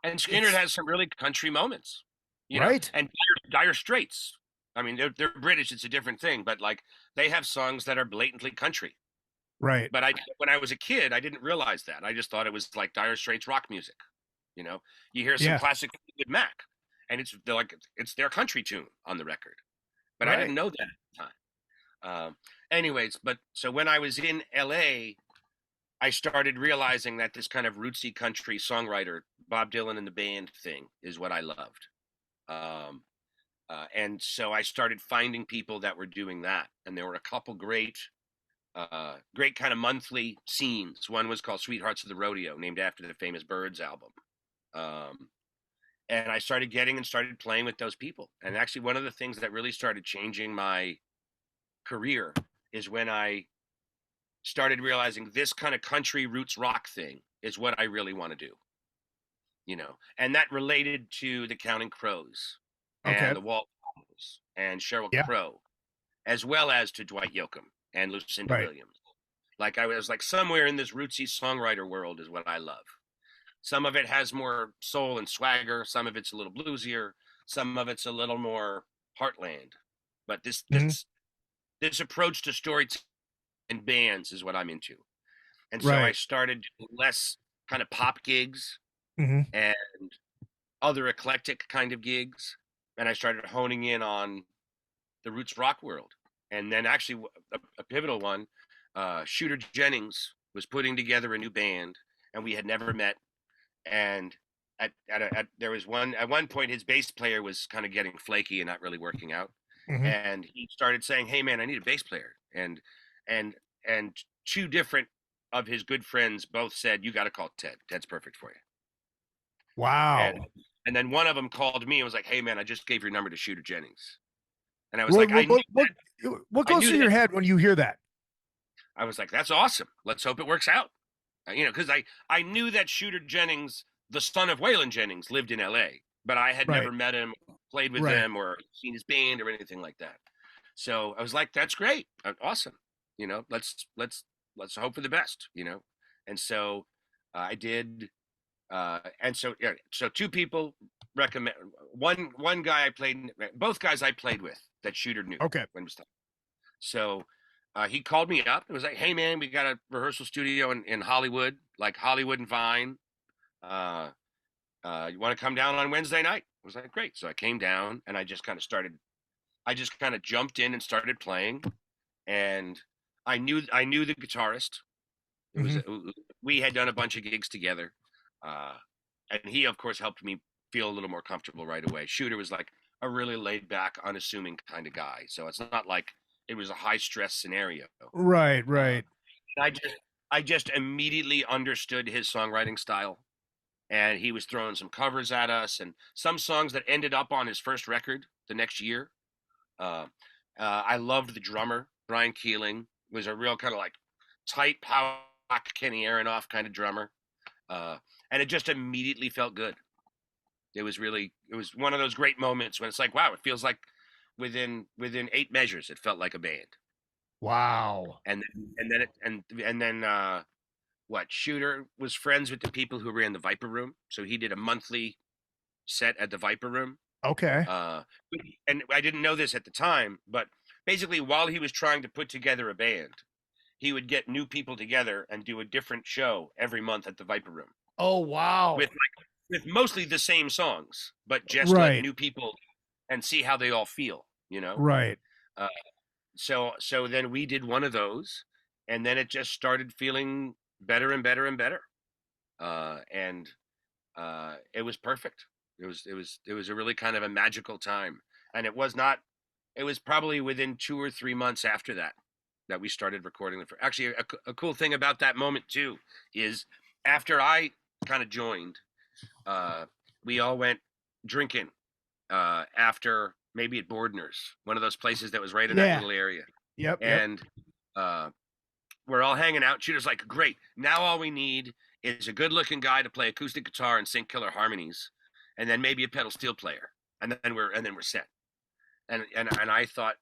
And Skinner has some really country moments. You know? Right. And Dire Straits. I mean, they're British, it's a different thing, but like they have songs that are blatantly country. Right. But when I was a kid, I didn't realize that. I just thought it was like Dire Straits rock music. You know, you hear some classic with Mac, and it's their country tune on the record. But I didn't know that at the time. Anyways, but so when I was in LA, I started realizing that this kind of rootsy country songwriter, Bob Dylan and the band thing, is what I loved. And so I started finding people that were doing that, and there were a couple great kind of monthly scenes. One was called Sweethearts of the Rodeo, named after the famous Byrds album. And I started playing with those people. And actually one of the things that really started changing my career is when I started realizing this kind of country roots rock thing is what I really want to do. You know, and that related to the Counting Crows and the Wallflowers and Sheryl Crow, as well as to Dwight Yoakam and Lucinda Williams. Like I was like somewhere in this rootsy songwriter world is what I love. Some of it has more soul and swagger. Some of it's a little bluesier. Some of it's a little more heartland. But this approach to storytelling and bands is what I'm into. And so I started less kind of pop gigs and other eclectic kind of gigs. And I started honing in on the roots rock world. And then actually a pivotal one, Shooter Jennings was putting together a new band, and we had never met. And there was at one point his bass player was kind of getting flaky and not really working out. And he started saying, "Hey man, I need a bass player." And two different of his good friends both said, "You got to call Ted. Ted's perfect for you." Wow. And then one of them called me and was like, "Hey man, I just gave your number to Shooter Jennings." And I was what goes through your head when you hear that? I was like, "That's awesome. Let's hope it works out." You know, because I knew that Shooter Jennings, the son of Waylon Jennings, lived in L.A., but I had never met him, played with him, or seen his band or anything like that. So I was like, "That's great, awesome." You know, let's hope for the best. You know, and so I did. And so two people recommend one guy both guys I played with that Shooter knew. Okay. When it was time. So he called me up and was like, "Hey man, we got a rehearsal studio in Hollywood, like Hollywood and Vine. You want to come down on Wednesday night?" I was like, "Great." So I came down and I just kind of jumped in and started playing. And I knew the guitarist. It was we had done a bunch of gigs together. And he of course helped me feel a little more comfortable right away. Shooter was like a really laid back, unassuming kind of guy. So it's not like it was a high stress scenario. Right. I just immediately understood his songwriting style, and he was throwing some covers at us and some songs that ended up on his first record the next year. I loved the drummer, Brian Keeling, was a real kind of like tight power Kenny Aronoff kind of drummer. And it just immediately felt good. It was one of those great moments when it's like, wow, it feels like within 8 measures, it felt like a band. Wow. And then Shooter was friends with the people who ran the Viper Room. So he did a monthly set at the Viper Room. Okay. And I didn't know this at the time, but basically while he was trying to put together a band, he would get new people together and do a different show every month at the Viper Room. Oh, wow. With mostly the same songs, but just like new people and see how they all feel, you know? Right. So then we did one of those, and then it just started feeling better and better and better. And it was perfect. It was a really kind of a magical time. And it was probably within 2 or 3 months after that we started recording actually a cool thing about that moment too is after I kind of joined, we all went drinking after, maybe at Bordner's, one of those places that was right in that little area. Yep. And we're all hanging out. Shooter's like, great. Now all we need is a good-looking guy to play acoustic guitar and sing killer harmonies, and then maybe a pedal steel player, and then we're set. And I thought,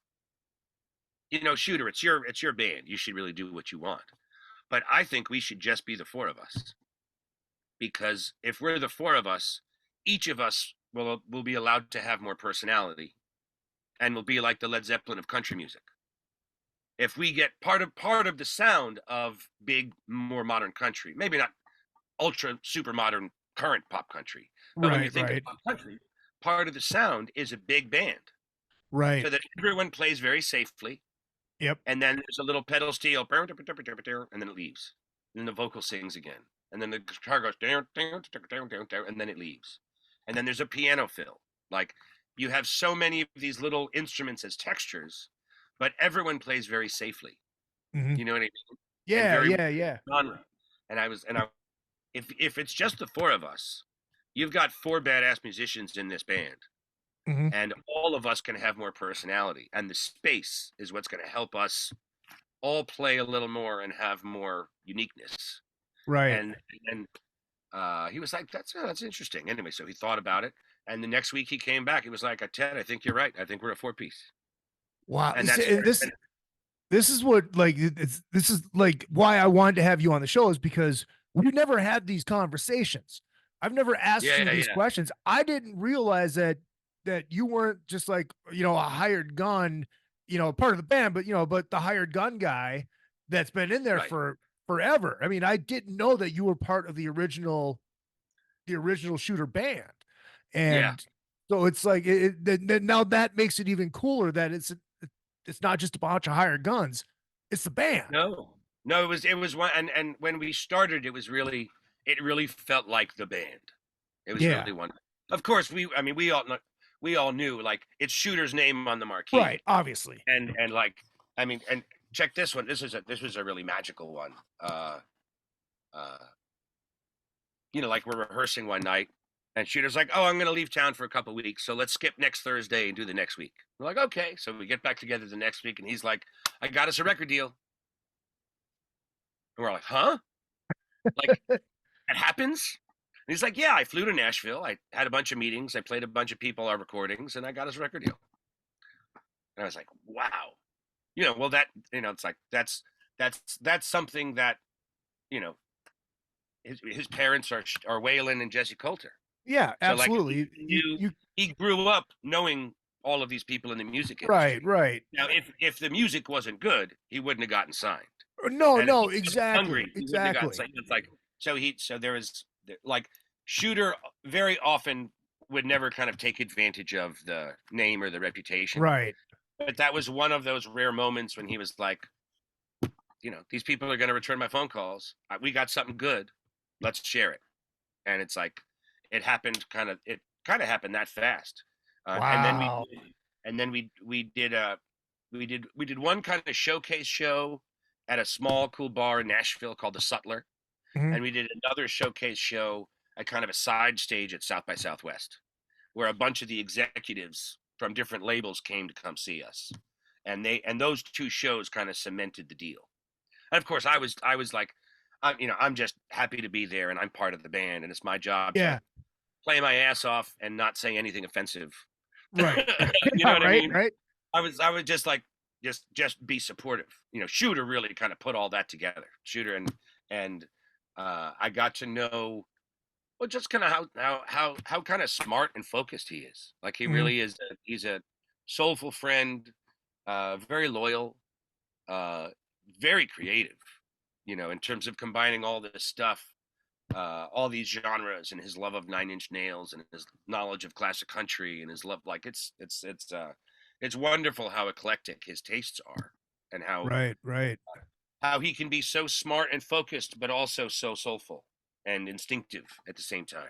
Shooter, it's your band. You should really do what you want. But I think we should just be the four of us, because if we're the four of us, each of us will be allowed to have more personality, and will be like the Led Zeppelin of country music. If we get part of the sound of big, more modern country, maybe not ultra super modern current pop country, but when you think of pop country, part of the sound is a big band, right? So that everyone plays very safely. Yep. And then there's a little pedal steel, and then it leaves. And then the vocal sings again, and then the guitar goes down, and then it leaves. And then there's a piano fill. Like, you have so many of these little instruments as textures, but everyone plays very safely. Mm-hmm. You know what I mean? Yeah. Genre. And if it's just the four of us, you've got four badass musicians in this band, and all of us can have more personality, and the space is what's going to help us all play a little more and have more uniqueness. Right. And he was like, that's interesting. Anyway, so he thought about it, and the next week he came back. He was like, Ted, I think you're right. I think we're a four-piece. Wow. And this is what, like, this is like why I wanted to have you on the show, is because we've never had these conversations. I've never asked you these questions. I didn't realize that you weren't just like, a hired gun, part of the band, but the hired gun guy that's been in there for forever. I mean, I didn't know that you were part of the original Shooter band. And so it's like, now that makes it even cooler that it's not just a bunch of hired guns, it's the band. No, it was one. And when we started, it really felt like the band. It was really one. Of course, we all knew, like, it's Shooter's name on the marquee, right? Obviously. And check this one. This was a really magical one. Like, we're rehearsing one night, and Shooter's like, oh, I'm going to leave town for a couple of weeks, so let's skip next Thursday and do the next week. We're like, okay. So we get back together the next week, and he's like, I got us a record deal. And we're like, huh? Like, that happens? And he's like, yeah, I flew to Nashville. I had a bunch of meetings. I played a bunch of people our recordings, and I got us a record deal. And I was like, wow. Well, that, it's like, that's something that, his parents are Waylon and Jesse Coulter. Yeah, absolutely. So, like, he grew up knowing all of these people in the music industry. Right. Now, if the music wasn't good, he wouldn't have gotten signed. No, exactly. It's like, so there was, like, Shooter very often would never kind of take advantage of the name or the reputation. Right. But that was one of those rare moments when he was like, these people are going to return my phone calls. We got something good. Let's share it. And it's like, it kind of happened that fast. Wow. And then we did one kind of showcase show at a small cool bar in Nashville called the Sutler. And we did another showcase show at kind of a side stage at South by Southwest, where a bunch of the executives from different labels came to come see us. And those two shows kind of cemented the deal. And of course, I was like, I'm just happy to be there, and I'm part of the band, and it's my job to play my ass off and not say anything offensive. Right. You know what I mean? Right. I was just like, just be supportive. Shooter really kind of put all that together. Shooter and I got to know, well, just kind of how kind of smart and focused he is. Like, he really is. He's a soulful friend, very loyal, very creative. In terms of combining all this stuff, all these genres, and his love of Nine Inch Nails, and his knowledge of classic country, and his love, like, it's wonderful how eclectic his tastes are, and how right how he can be so smart and focused, but also so soulful and instinctive at the same time.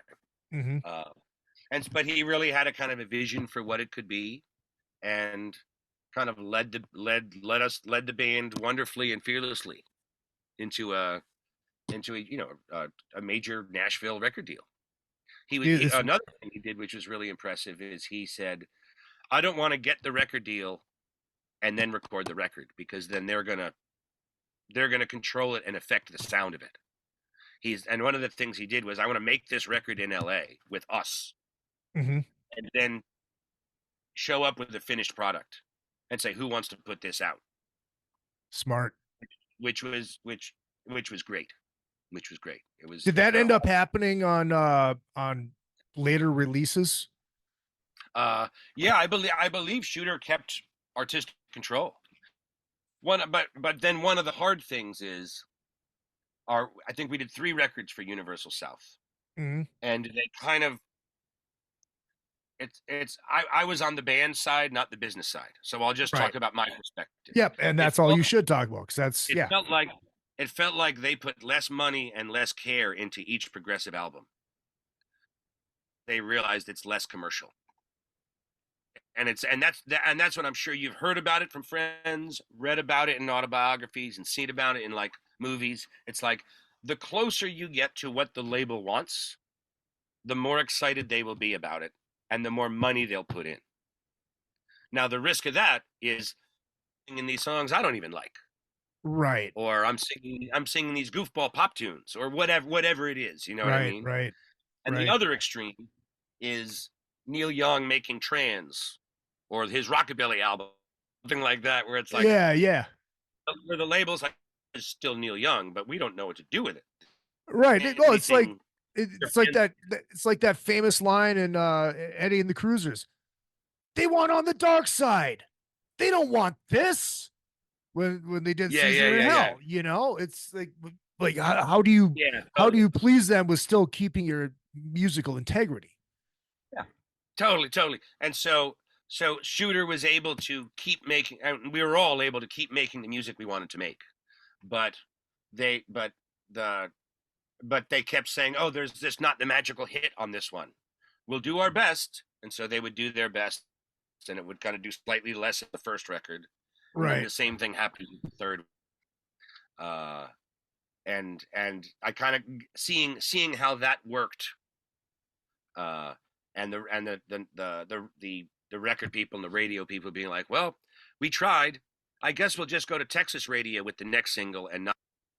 But he really had a kind of a vision for what it could be, and kind of led the band wonderfully and fearlessly into a major Nashville record deal. Another thing he did, which was really impressive, is he said, "I don't want to get the record deal and then record the record, because then they're gonna control it and affect the sound of it." And one of the things he did was, "I want to make this record in L.A. with us, and then show up with the finished product and say, who wants to put this out?" Smart. Which was great. It was. Did that end up happening on later releases? Yeah, I believe Shooter kept artistic control. But then one of the hard things is, I think we did 3 records for Universal South, Mm-hmm. and they kind of, I was on the band side, not the business side, so I'll just talk about my perspective. Yep, and that's all you should talk about, because that's it felt like they put less money and less care into each progressive album. They realized it's less commercial. And that's what I'm sure you've heard about it from friends, read about it in autobiographies, and seen about it in like movies. It's like, the closer you get to what the label wants, the more excited they will be about it, and the more money they'll put in. Now, the risk of that is singing these songs I don't even like. Right. Or I'm singing these goofball pop tunes, or whatever it is, you know what I mean? Right. And the other extreme is Neil Young making Trans, or his Rockabilly album, something like that, where it's like, yeah, where the label's like, it's still Neil Young, but we don't know what to do with it. Right. It's like that famous line in Eddie and the Cruisers. They want On the Dark Side. They don't want this. When they did Caesar in Hell, you know, it's like how do you please them with still keeping your musical integrity? Yeah, totally. And so Shooter was able to keep making, and we were all able to keep making the music we wanted to make, but they kept saying, "Oh, there's just not the magical hit on this one. We'll do our best," and so they would do their best, and it would kind of do slightly less at the first record. Right. And the same thing happened with the third. And I kind of seeing how that worked. And the record people and the radio people being like, "Well, we tried. I guess we'll just go to Texas radio with the next single and not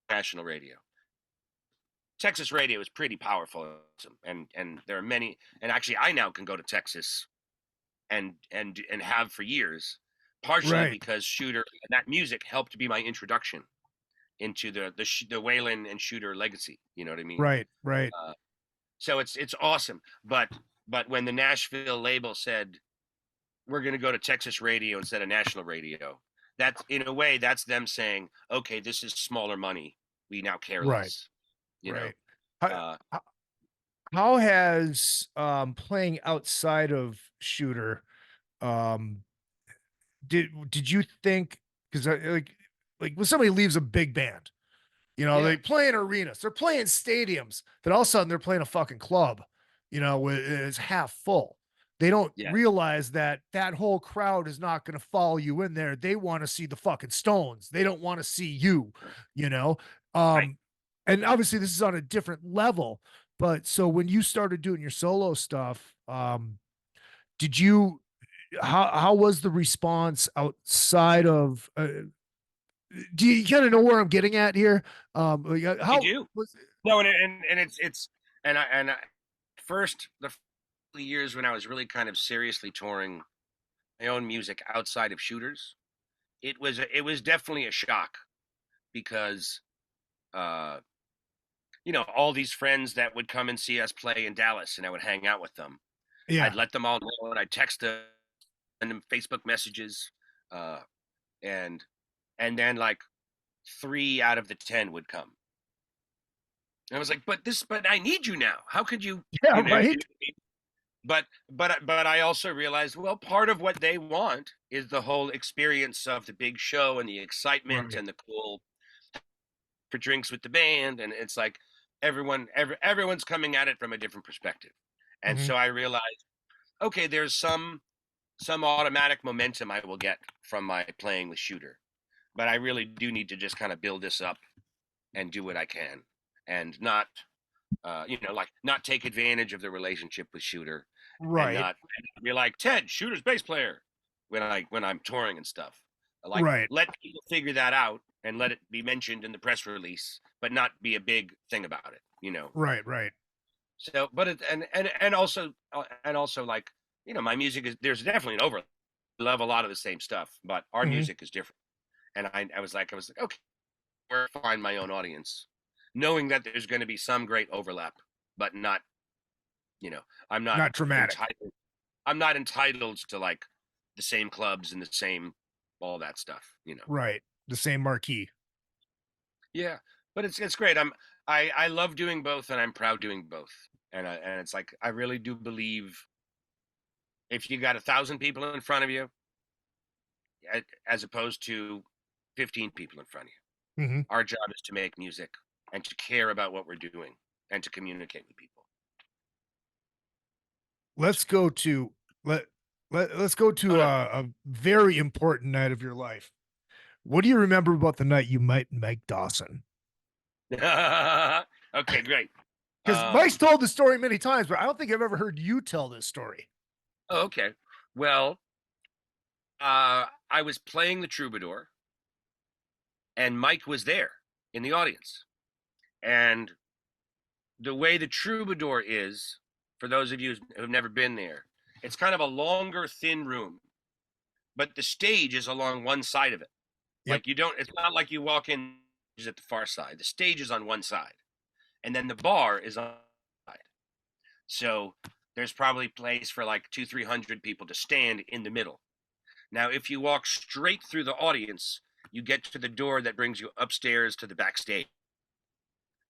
national radio." Texas radio is pretty powerful, and there are many. And actually, I now can go to Texas, and have for years. Partially because Shooter and that music helped be my introduction into the Waylon and Shooter legacy. You know what I mean? Right. So it's awesome. But when the Nashville label said, "We're going to go to Texas radio instead of national radio," that's, in a way, that's them saying, "Okay, this is smaller money. We now care less." You know? How has playing outside of Shooter, did you think, because like when somebody leaves a big band, you know, they play in arenas, they're playing stadiums, then all of a sudden they're playing a fucking club, you know, it's half full. They don't realize that whole crowd is not going to follow you in there. They want to see the fucking Stones. They don't want to see you, you know? And obviously this is on a different level, but so when you started doing your solo stuff, did you, how was the response outside of do you kind of know where I'm getting at here? How I do. No, and first, the years when I was really kind of seriously touring my own music outside of Shooters, it was definitely a shock, because you know, all these friends that would come and see us play in Dallas, and I would hang out with them. I'd let them all know, and I'd text them, send them Facebook messages, and then like 3 out of the 10 would come. And I was like, but I need you now. How could you? Yeah, you know, right. But I also realized, well, part of what they want is the whole experience of the big show and the excitement and the cool for drinks with the band. And it's like everyone's coming at it from a different perspective. And so I realized, okay, there's some automatic momentum I will get from my playing with Shooter, but I really do need to just kind of build this up and do what I can, and not Like not take advantage of the relationship with Shooter, and Right. not be like Ted, Shooter's bass player, when I'm touring and stuff. Like Right. let people figure that out and let it be mentioned in the press release, but not be a big thing about it. Right. Right. So, but it and also like my music is there's definitely an overlap. I love a lot of the same stuff, but our Mhm. music is different. And I was like, okay, where to find my own audience, knowing that there's going to be some great overlap, but not, I'm not Not dramatic. entitled. I'm not entitled to like the same clubs and the same all that stuff. Right. The same marquee. Yeah, but it's great. I love doing both, and I'm proud doing both. And it's like I really do believe if you got 1,000 people in front of you, as opposed to 15 people in front of you, Mhm. our job is to make music and to care about what we're doing and to communicate with people. Let's go to let's go to a very important night of your life. What do you remember about the night you met Mike Dawson? Okay, great. Because Mike's told the story many times, but I don't think I've ever heard you tell this story. Oh, okay. Well, I was playing the Troubadour, and Mike was there in the audience. And the way the Troubadour is, for those of you who've never been there, it's kind of a longer, thin room, but the stage is along one side of it. Yep. Like it's not like you walk in at the far side. The stage is on one side, and then the bar is on the side. So there's probably place for like 200-300 people to stand in the middle. Now, if you walk straight through the audience, you get to the door that brings you upstairs to the backstage,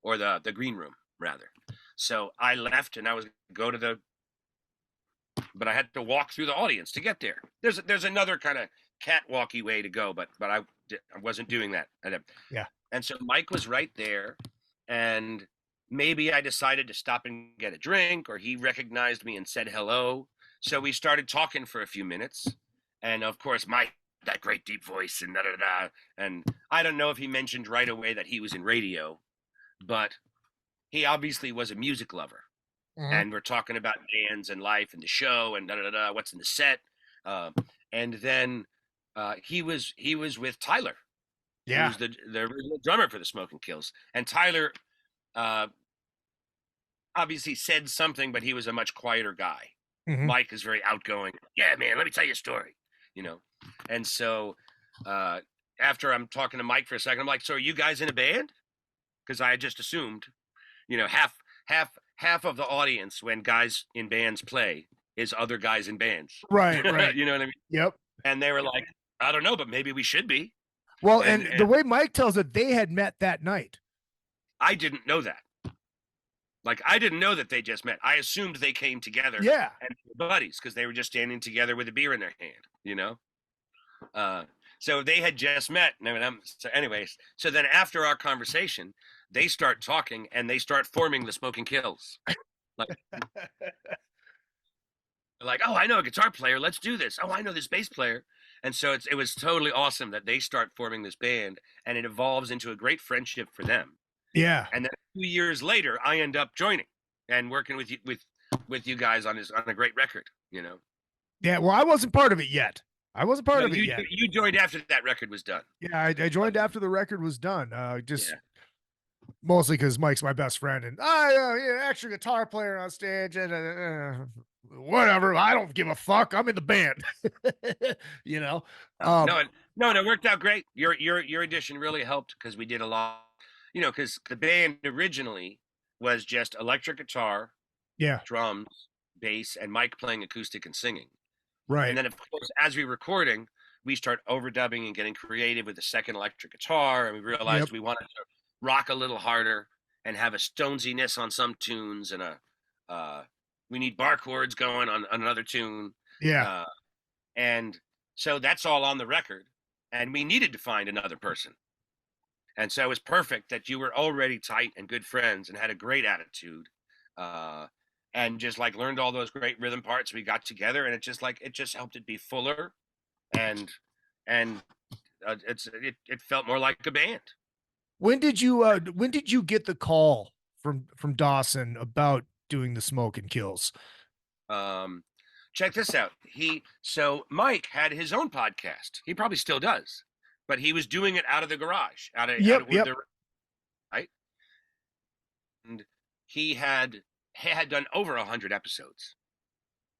or the green room, rather. So I left, and I was go to but I had to walk through the audience to get there. There's another kind of catwalky way to go, but I wasn't doing that. Yeah. And so Mike was right there, and maybe I decided to stop and get a drink, or he recognized me and said hello. So we started talking for a few minutes, and of course Mike, that great deep voice and da-da-da. And I don't know if he mentioned right away that he was in radio, but he obviously was a music lover. Mhm. And we're talking about bands and life and the show and da-da-da, what's in the set. And then he was with Tyler, Yeah. who's the original drummer for the Smokin Kills. And Tyler obviously said something, but he was a much quieter guy. Mhm. Mike is very outgoing. Yeah, man, let me tell you a story, And so after I'm talking to Mike for a second, I'm like, so are you guys in a band? Because I had just assumed, half of the audience when guys in bands play is other guys in bands. Right, right. You know what I mean? Yep. And they were like, I don't know, but maybe we should be. Well, and the way Mike tells it, they had met that night. I didn't know that. Like, I didn't know that they just met. I assumed they came together. Yeah. And were buddies, because they were just standing together with a beer in their hand, So they had just met. So anyways, so then after our conversation, they start talking and they start forming the Smokin Kills. Like, oh, I know a guitar player. Let's do this. Oh, I know this bass player. And so it was totally awesome that they start forming this band, and it evolves into a great friendship for them. Yeah. And then 2 years later, I end up joining and working with you guys on a great record. Yeah. Well, I wasn't part of it yet. You joined after that record was done. Yeah, I joined after the record was done. Mostly because Mike's my best friend, and extra guitar player on stage, and whatever. I don't give a fuck. I'm in the band. No, it worked out great. Your addition really helped, because we did a lot. Because the band originally was just electric guitar, drums, bass, and Mike playing acoustic and singing. Right. And then, of course, as we're recording, we start overdubbing and getting creative with the second electric guitar, and we realized we wanted to rock a little harder and have a stonesiness on some tunes, and we need bar chords going on another tune. Yeah. And so that's all on the record, and we needed to find another person. And so it was perfect that you were already tight and good friends and had a great attitude, and just like learned all those great rhythm parts. We got together, and it just helped it be fuller, and it felt more like a band. When did you get the call from Dawson about doing the Smokin Kills? Check this out. So Mike had his own podcast. He probably still does, but he was doing it out of the garage, out of right. And he had done over 100 episodes,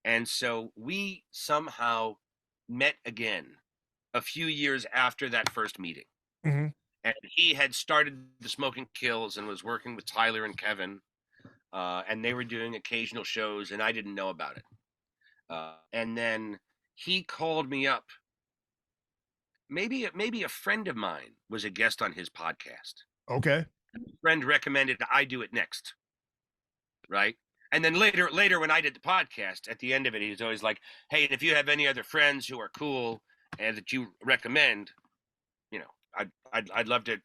and so we somehow met again a few years after that first meeting. Mm-hmm. And he had started the Smokin Kills and was working with Tyler and Kevin, and they were doing occasional shows, and I didn't know about it. And then he called me up. Maybe a friend of mine was a guest on his podcast. Okay. A friend recommended I do it next, right? And then later when I did the podcast, at the end of it, he was always like, "Hey, if you have any other friends who are cool and that you recommend, I'd love to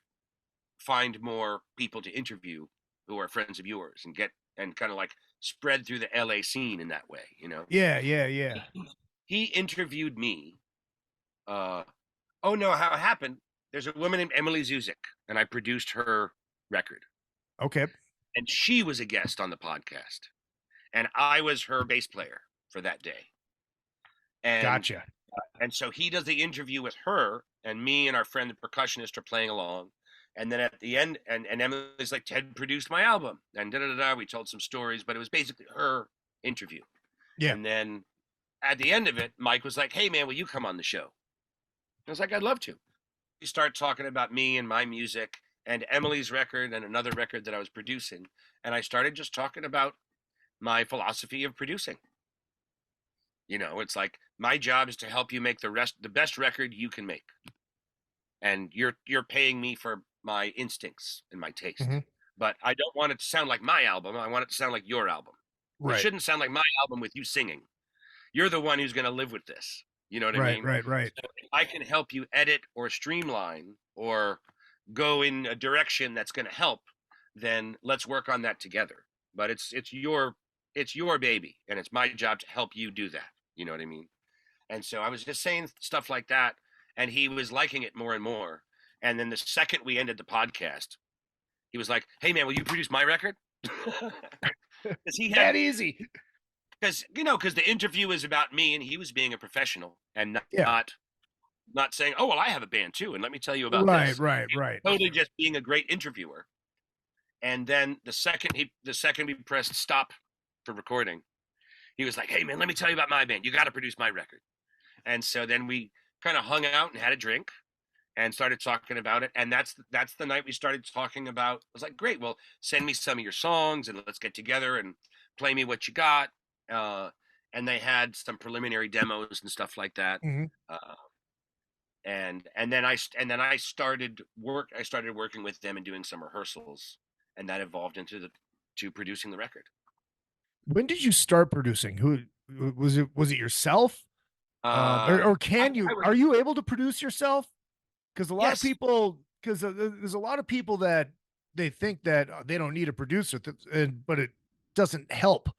find more people to interview who are friends of yours and get and kind of like spread through the LA scene in that way, Yeah. He interviewed me. Oh no, how it happened? There's a woman named Emily Zuzik, and I produced her record. Okay. And she was a guest on the podcast, and I was her bass player for that day. And, gotcha. And so he does the interview with her, and me and our friend the percussionist are playing along. And then at the end, and Emily's like, "Ted produced my album," and we told some stories, but it was basically her interview. Yeah. And then at the end of it, Mike was like, "Hey man, will you come on the show?" I was like, "I'd love to." We start talking about me and my music and Emily's record and another record that I was producing. And I started just talking about my philosophy of producing. It's like, my job is to help you make the best record you can make. And you're paying me for my instincts and my taste. Mm-hmm. But I don't want it to sound like my album. I want it to sound like your album. Right. It shouldn't sound like my album with you singing. You're the one who's going to live with this. You know what I mean? Right. So if I can help you edit or streamline or go in a direction that's going to help, then let's work on that together. But it's your baby, and it's my job to help you do that. You know what I mean? And so I was just saying stuff like that, and he was liking it more and more. And then the second we ended the podcast, he was like, "Hey man, will you produce my record?" Because he had that easy. Because the interview is about me, and he was being a professional and not saying, "Oh well, I have a band too, and let me tell you about this." Right. Totally just being a great interviewer. And then the second we pressed stop for recording, he was like, "Hey man, let me tell you about my band. You got to produce my record." And so then we kind of hung out and had a drink and started talking about it. And that's the night we started talking about. I was like, "Great, well, send me some of your songs and let's get together and play me what you got." And they had some preliminary demos and stuff like that. Mm-hmm. And then I started working with them and doing some rehearsals, and that evolved into producing the record. When did you start producing? Who was it? Was it yourself? Or are you able to produce yourself? Because a lot of people, there's a lot of people that they think that they don't need a producer, but it doesn't help.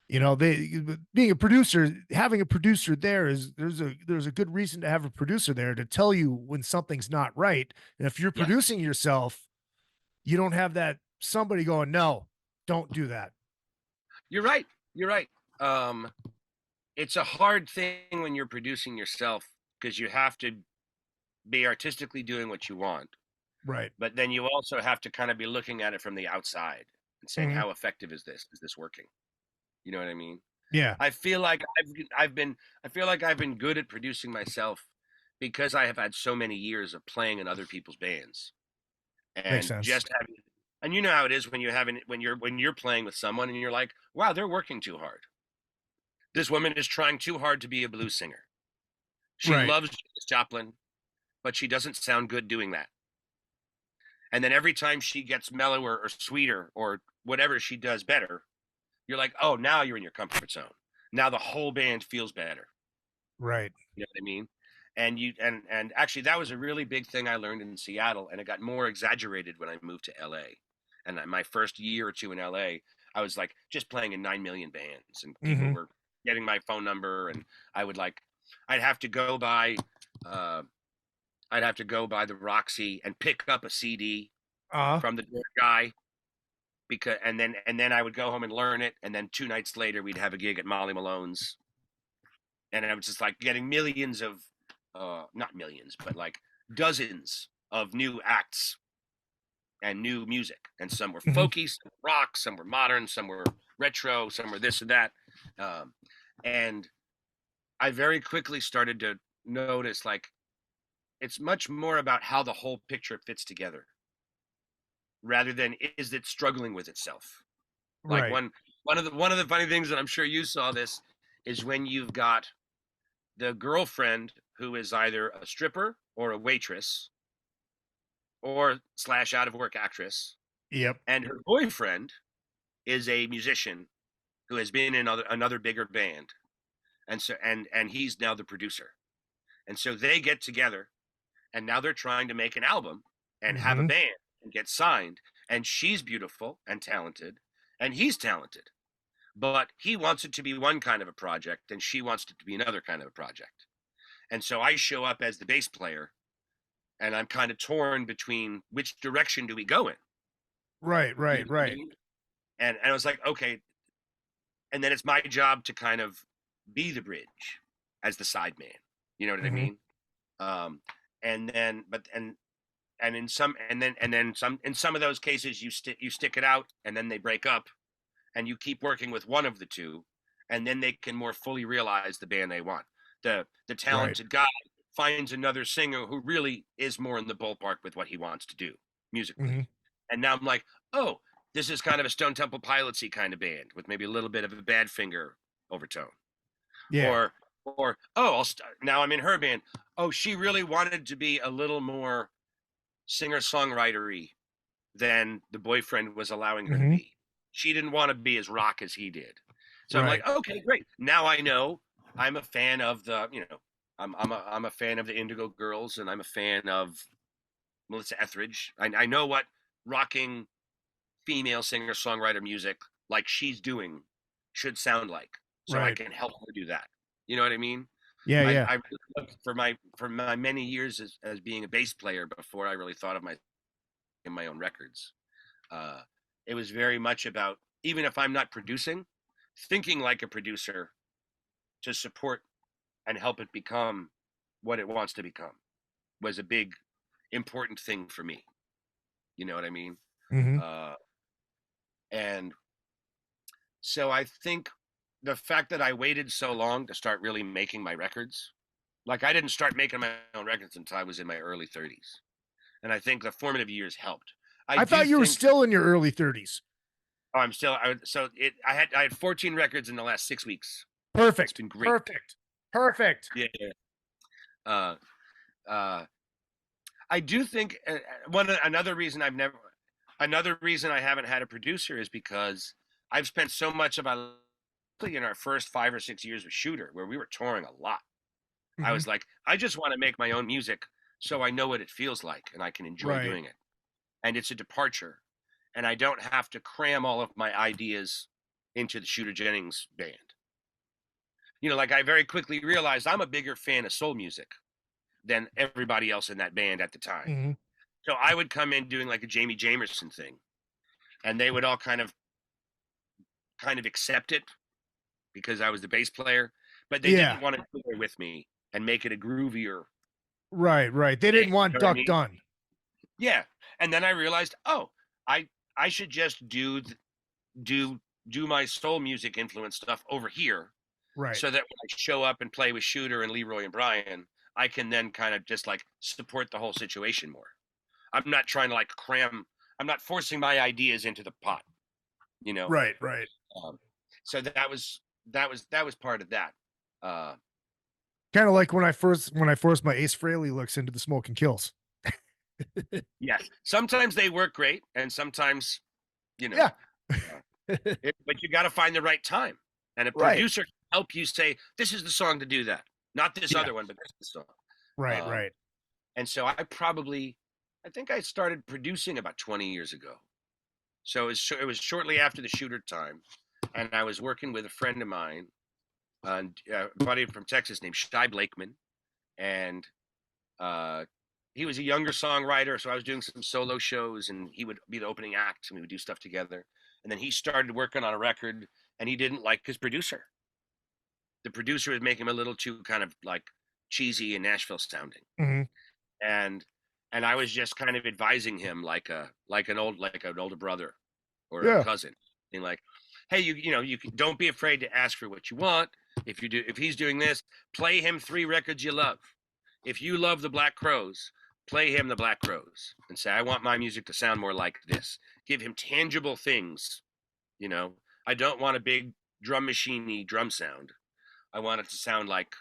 Being a producer, having a producer there's a good reason to have a producer there to tell you when something's not right. And if you're producing yourself, you don't have that somebody going, "No, don't do that." You're right. It's a hard thing when you're producing yourself, because you have to be artistically doing what you want. Right. But then you also have to kind of be looking at it from the outside and saying, how effective is this? Is this working? You know what I mean? Yeah. I feel like I've been good at producing myself because I have had so many years of playing in other people's bands. And makes sense. And you know how it is when you're playing with someone and you're like, "Wow, they're working too hard. This woman is trying too hard to be a blues singer. She loves Janis Joplin, but she doesn't sound good doing that." And then every time she gets mellower or sweeter or whatever she does better, you're like, "Oh, now you're in your comfort zone. Now the whole band feels better." Right. You know what I mean? And actually that was a really big thing I learned in Seattle, and it got more exaggerated when I moved to LA. And my first year or two in LA, I was like just playing in 9 million bands, and people were getting my phone number, and I'd have to go by the Roxy and pick up a CD from the door guy because and then I would go home and learn it, and then 2 nights later we'd have a gig at Molly Malone's, and I was just like getting millions of not millions, but like dozens of new acts and new music, and some were folky, some were rock, some were modern, some were retro, some were this and that, and I very quickly started to notice like it's much more about how the whole picture fits together rather than is it struggling with itself. Like Right. one of the funny things that I'm sure you saw this is when you've got the girlfriend who is either a stripper or a waitress or / out of work actress, Yep. and her boyfriend is a musician who has been in another bigger band, and so and he's now the producer, and so they get together, and now they're trying to make an album and have a band and get signed, and she's beautiful and talented, and he's talented, but he wants it to be one kind of a project and she wants it to be another kind of a project. And so I show up as the bass player, and I'm kind of torn between which direction do we go in. Right. You know what I mean? And I was like, okay. And then it's my job to kind of be the bridge as the side man. You know what I mean? And then, but and in some, and then some, in some of those cases, you stick it out, and then they break up, and you keep working with one of the two, and then they can more fully realize the band they want. The talented guy finds another singer who really is more in the ballpark with what he wants to do musically. And now I'm like, oh, this is kind of a Stone Temple Pilots-y kind of band with maybe a little bit of a Badfinger overtone. Yeah. Or oh, now I'm in her band. Oh, she really wanted to be a little more singer-songwriter-y than the boyfriend was allowing her to be. She didn't want to be as rock as he did. So I'm like, okay, great. Now I know I'm a fan of the, you know, I'm a fan of the Indigo Girls, and I'm a fan of Melissa Etheridge. I know what rocking female singer-songwriter music like she's doing should sound like, so I can help her do that. You know what I mean? Yeah. I for my many years as being a bass player before I really thought of my own records. It was very much about, even if I'm not producing, thinking like a producer to support and help it become what it wants to become was a big, important thing for me. You know what I mean? And so I think the fact that I waited so long to start really making my records, like I didn't start making my own records until I was in my early 30s. And I think the formative years helped. I thought you were still in your early 30s. Oh, I'm still. I had 14 records in the last 6 weeks. Perfect. It's been great. Perfect. Yeah. I do think another reason I haven't had a producer is because I've spent so much of my, in our first 5 or 6 years with Shooter, where we were touring a lot. I was like, I just want to make my own music so I know what it feels like and I can enjoy doing it. And it's a departure. And I don't have to cram all of my ideas into the Shooter Jennings band. You know, like I very quickly realized I'm a bigger fan of soul music than everybody else in that band at the time. So I would come in doing like a Jamie Jamerson thing, and they would all kind of accept it because I was the bass player, but they didn't want to do it with me and make it a groovier. Right. They didn't want Duck Dunn. Yeah. And then I realized, oh, I should just do my soul music influence stuff over here. Right. So that when I show up and play with Shooter and Leroy and Brian, I can then kind of just like support the whole situation more. I'm not trying to like cram. I'm not forcing my ideas into the pot, you know? Right. So that was part of that. Kind of like when I forced my Ace Frehley looks into the Smokin Kills. Yes. Sometimes they work great, and sometimes, you know, but you got to find the right time, and a producer can help you say, this is the song to do that. Not this other one, but this is the song. Right. And so I think I started producing about 20 years ago. So it was shortly after the Shooter time, and I was working with a friend of mine, a buddy from Texas named Shai Blakeman, and he was a younger songwriter, so I was doing some solo shows, and he would be the opening act, and we would do stuff together. And then he started working on a record, and he didn't like his producer. The producer was making him a little too kind of like cheesy and Nashville sounding. Mm-hmm. And I was just kind of advising him like an older brother or a cousin, being like, hey, you don't be afraid to ask for what you want. If he's doing this, play him 3 records you love. If you love the Black Crowes, play him the Black Crowes and say, I want my music to sound more like this. Give him tangible things. I don't want a big drum machine-y drum sound. I want it to sound like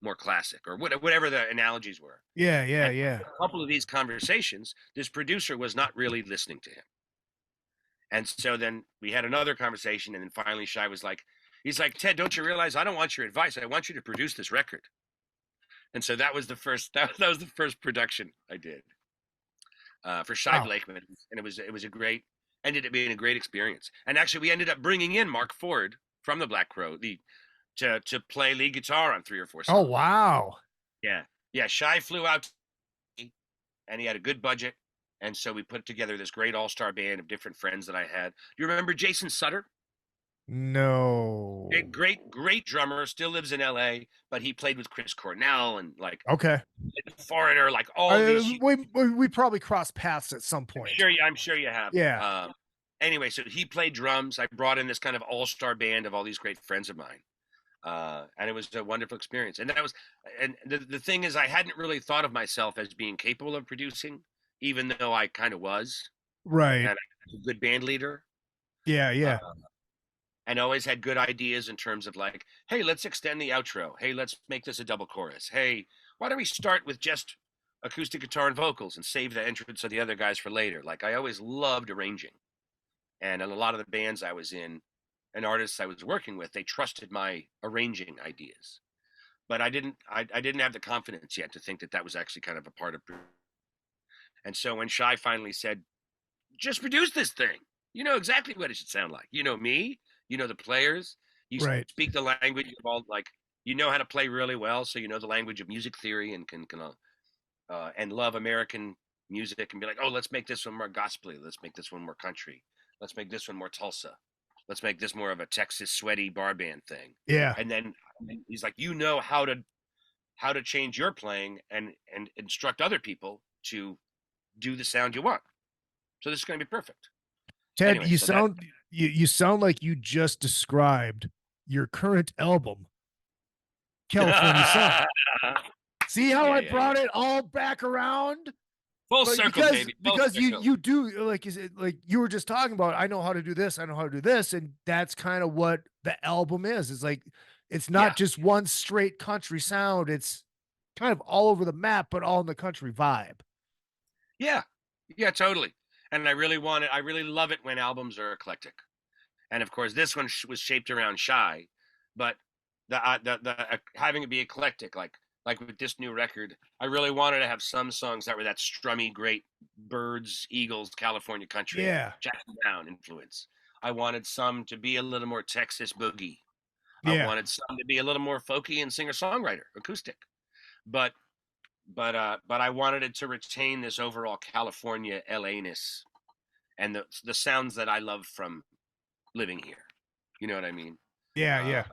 more classic or whatever the analogies were. Yeah. A couple of these conversations, this producer was not really listening to him. And so then we had another conversation, and then finally Shai was like, he's like, Ted, don't you realize I don't want your advice. I want you to produce this record. And so that was the first production I did for Shai Blakeman. And it was ended up being a great experience. And actually we ended up bringing in Mark Ford from the Black Crow, to play lead guitar on 3 or 4 songs. Oh, wow. Yeah. Shai flew out, and he had a good budget. And so we put together this great all-star band of different friends that I had. Do you remember Jason Sutter? No. Great drummer, still lives in LA, but he played with Chris Cornell and like Foreigner, like all these. We probably crossed paths at some point. I'm sure you have. Yeah. Anyway, so he played drums. I brought in this kind of all-star band of all these great friends of mine. And it was a wonderful experience. And the thing is, I hadn't really thought of myself as being capable of producing, even though I kind of was. Right. And I was a good band leader. Yeah. And always had good ideas in terms of like, hey, let's extend the outro. Hey, let's make this a double chorus. Hey, why don't we start with just acoustic guitar and vocals and save the entrance of the other guys for later? Like, I always loved arranging. And in a lot of the bands I was in and artists I was working with, they trusted my arranging ideas. But I didn't have the confidence yet to think that was actually kind of a part of. And so when Shai finally said, just produce this thing, you know exactly what it should sound like. You know me. You know the players. You speak the language of all, like, you know how to play really well, so you know the language of music theory and can and love American music and be like, oh, let's make this one more gospely. Let's make this one more country. Let's make this one more Tulsa. Let's make this more of a Texas sweaty bar band thing. Yeah. And then he's like, you know how to change your playing and instruct other people to do the sound you want. So this is going to be perfect. Ted, anyway, you sound like you just described your current album, California Sun. See how I brought it all back around? Full circle, baby. Because you do, like you were just talking about, I know how to do this, I know how to do this, and that's kind of what the album is. It's like, it's not just one straight country sound. It's kind of all over the map, but all in the country vibe. Yeah, totally. And I really love it when albums are eclectic. And of course, this one was shaped around Shai, but the having it be eclectic, like with this new record, I really wanted to have some songs that were that strummy, great Birds, Eagles, California country, Jackson Browne influence. I wanted some to be a little more Texas boogie. I wanted some to be a little more folky and singer-songwriter, acoustic. But I wanted it to retain this overall California LA-ness and the sounds that I love from living here. You know what I mean? Yeah.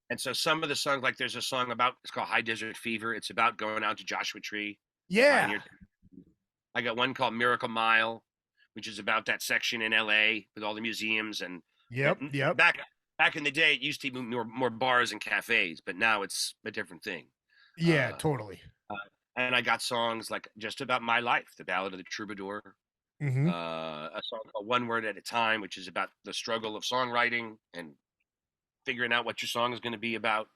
And so some of the songs, like there's a song it's called High Desert Fever. It's about going out to Joshua Tree. Yeah. I got one called Miracle Mile, which is about that section in LA with all the museums and Yep. Back in the day, it used to be more bars and cafes, but now it's a different thing. Yeah, totally. And I got songs like just about my life, the Ballad of the Troubadour, Mm-hmm. a song called One Word at a Time, which is about the struggle of songwriting and figuring out what your song is going to be about.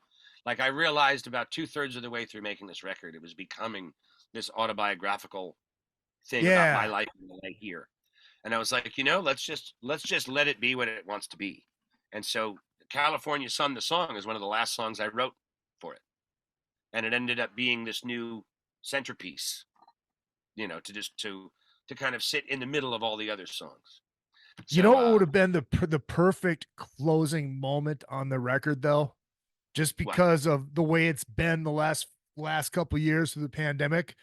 Like, I realized about 2/3 of the way through making this record, it was becoming this autobiographical thing about my life in LA here. And I was like, let's just let it be what it wants to be. And so California Sun, the song, is one of the last songs I wrote for it. And it ended up being this new centerpiece, to kind of sit in the middle of all the other songs. So, what would have been the perfect closing moment on the record, though? Just because of the way it's been the last couple of years through the pandemic,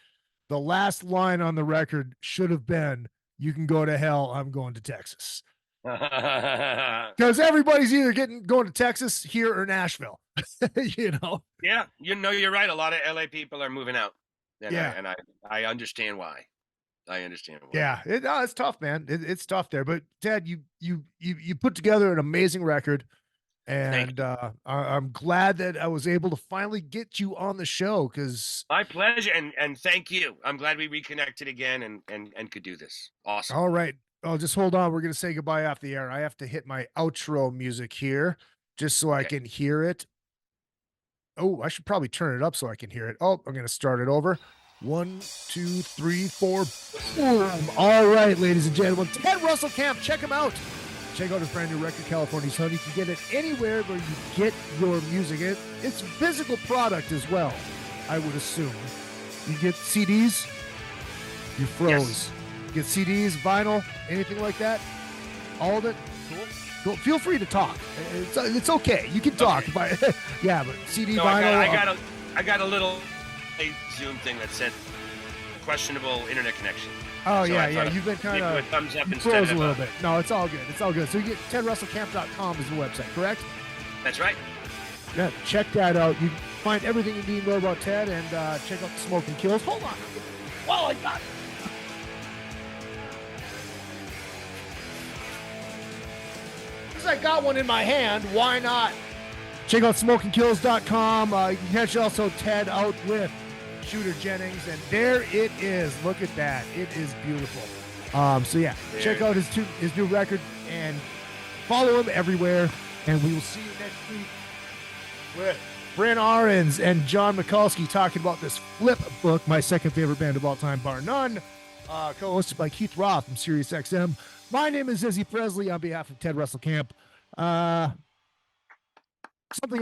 the last line on the record should have been, "You can go to hell. I'm going to Texas." Because everybody's either going to Texas here or Nashville. You know. Yeah, you're right. A lot of LA people are moving out. And Yeah. I understand why. I understand why. Yeah, it's tough, man. It's tough there. But Ted, you put together an amazing record, and I'm glad that I was able to finally get you on the show. Because my pleasure, and thank you. I'm glad we reconnected again and could do this. Awesome. All right. Oh, just hold on. We're gonna say goodbye off the air. I have to hit my outro music here, just so I can hear it. Oh, I should probably turn it up so I can hear it. Oh, I'm gonna start it over. 1, 2, 3, 4. Boom. All right, ladies and gentlemen, Ted Russell Kamp, check him out. Check out his brand new record, California's Honey. You can get it anywhere where you get your music. It's a physical product as well, I would assume. You get CDs, you froze. Yes. You get CDs, vinyl, anything like that. All of it. Cool. Feel free to talk. It's okay. You can talk. Okay. Yeah, but CD, vinyl. I got a little Zoom thing that said questionable internet connection. Oh, so yeah. You've been kind of thumbs up instead froze of a little bit. No, it's all good. It's all good. So you get tedrussellkamp.com is the website, correct? That's right. Yeah, check that out. You find everything you need to know about Ted, and check out the Smokin Kills. Hold on. While I got it. Since I got one in my hand, why not? Check out smokinkills.com. You can catch also Ted out with Shooter Jennings, and there it is. Look at that. It is beautiful. So yeah, check out his new record and follow him everywhere. And we will see you next week with Brent Ahrens and John Mikulski talking about this Flip book, my second favorite band of all time, bar none. Co-hosted by Keith Roth from SiriusXM. My name is Izzy Presley on behalf of Ted Russell Kamp. Something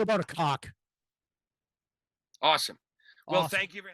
about a cock. Awesome. Well, thank you for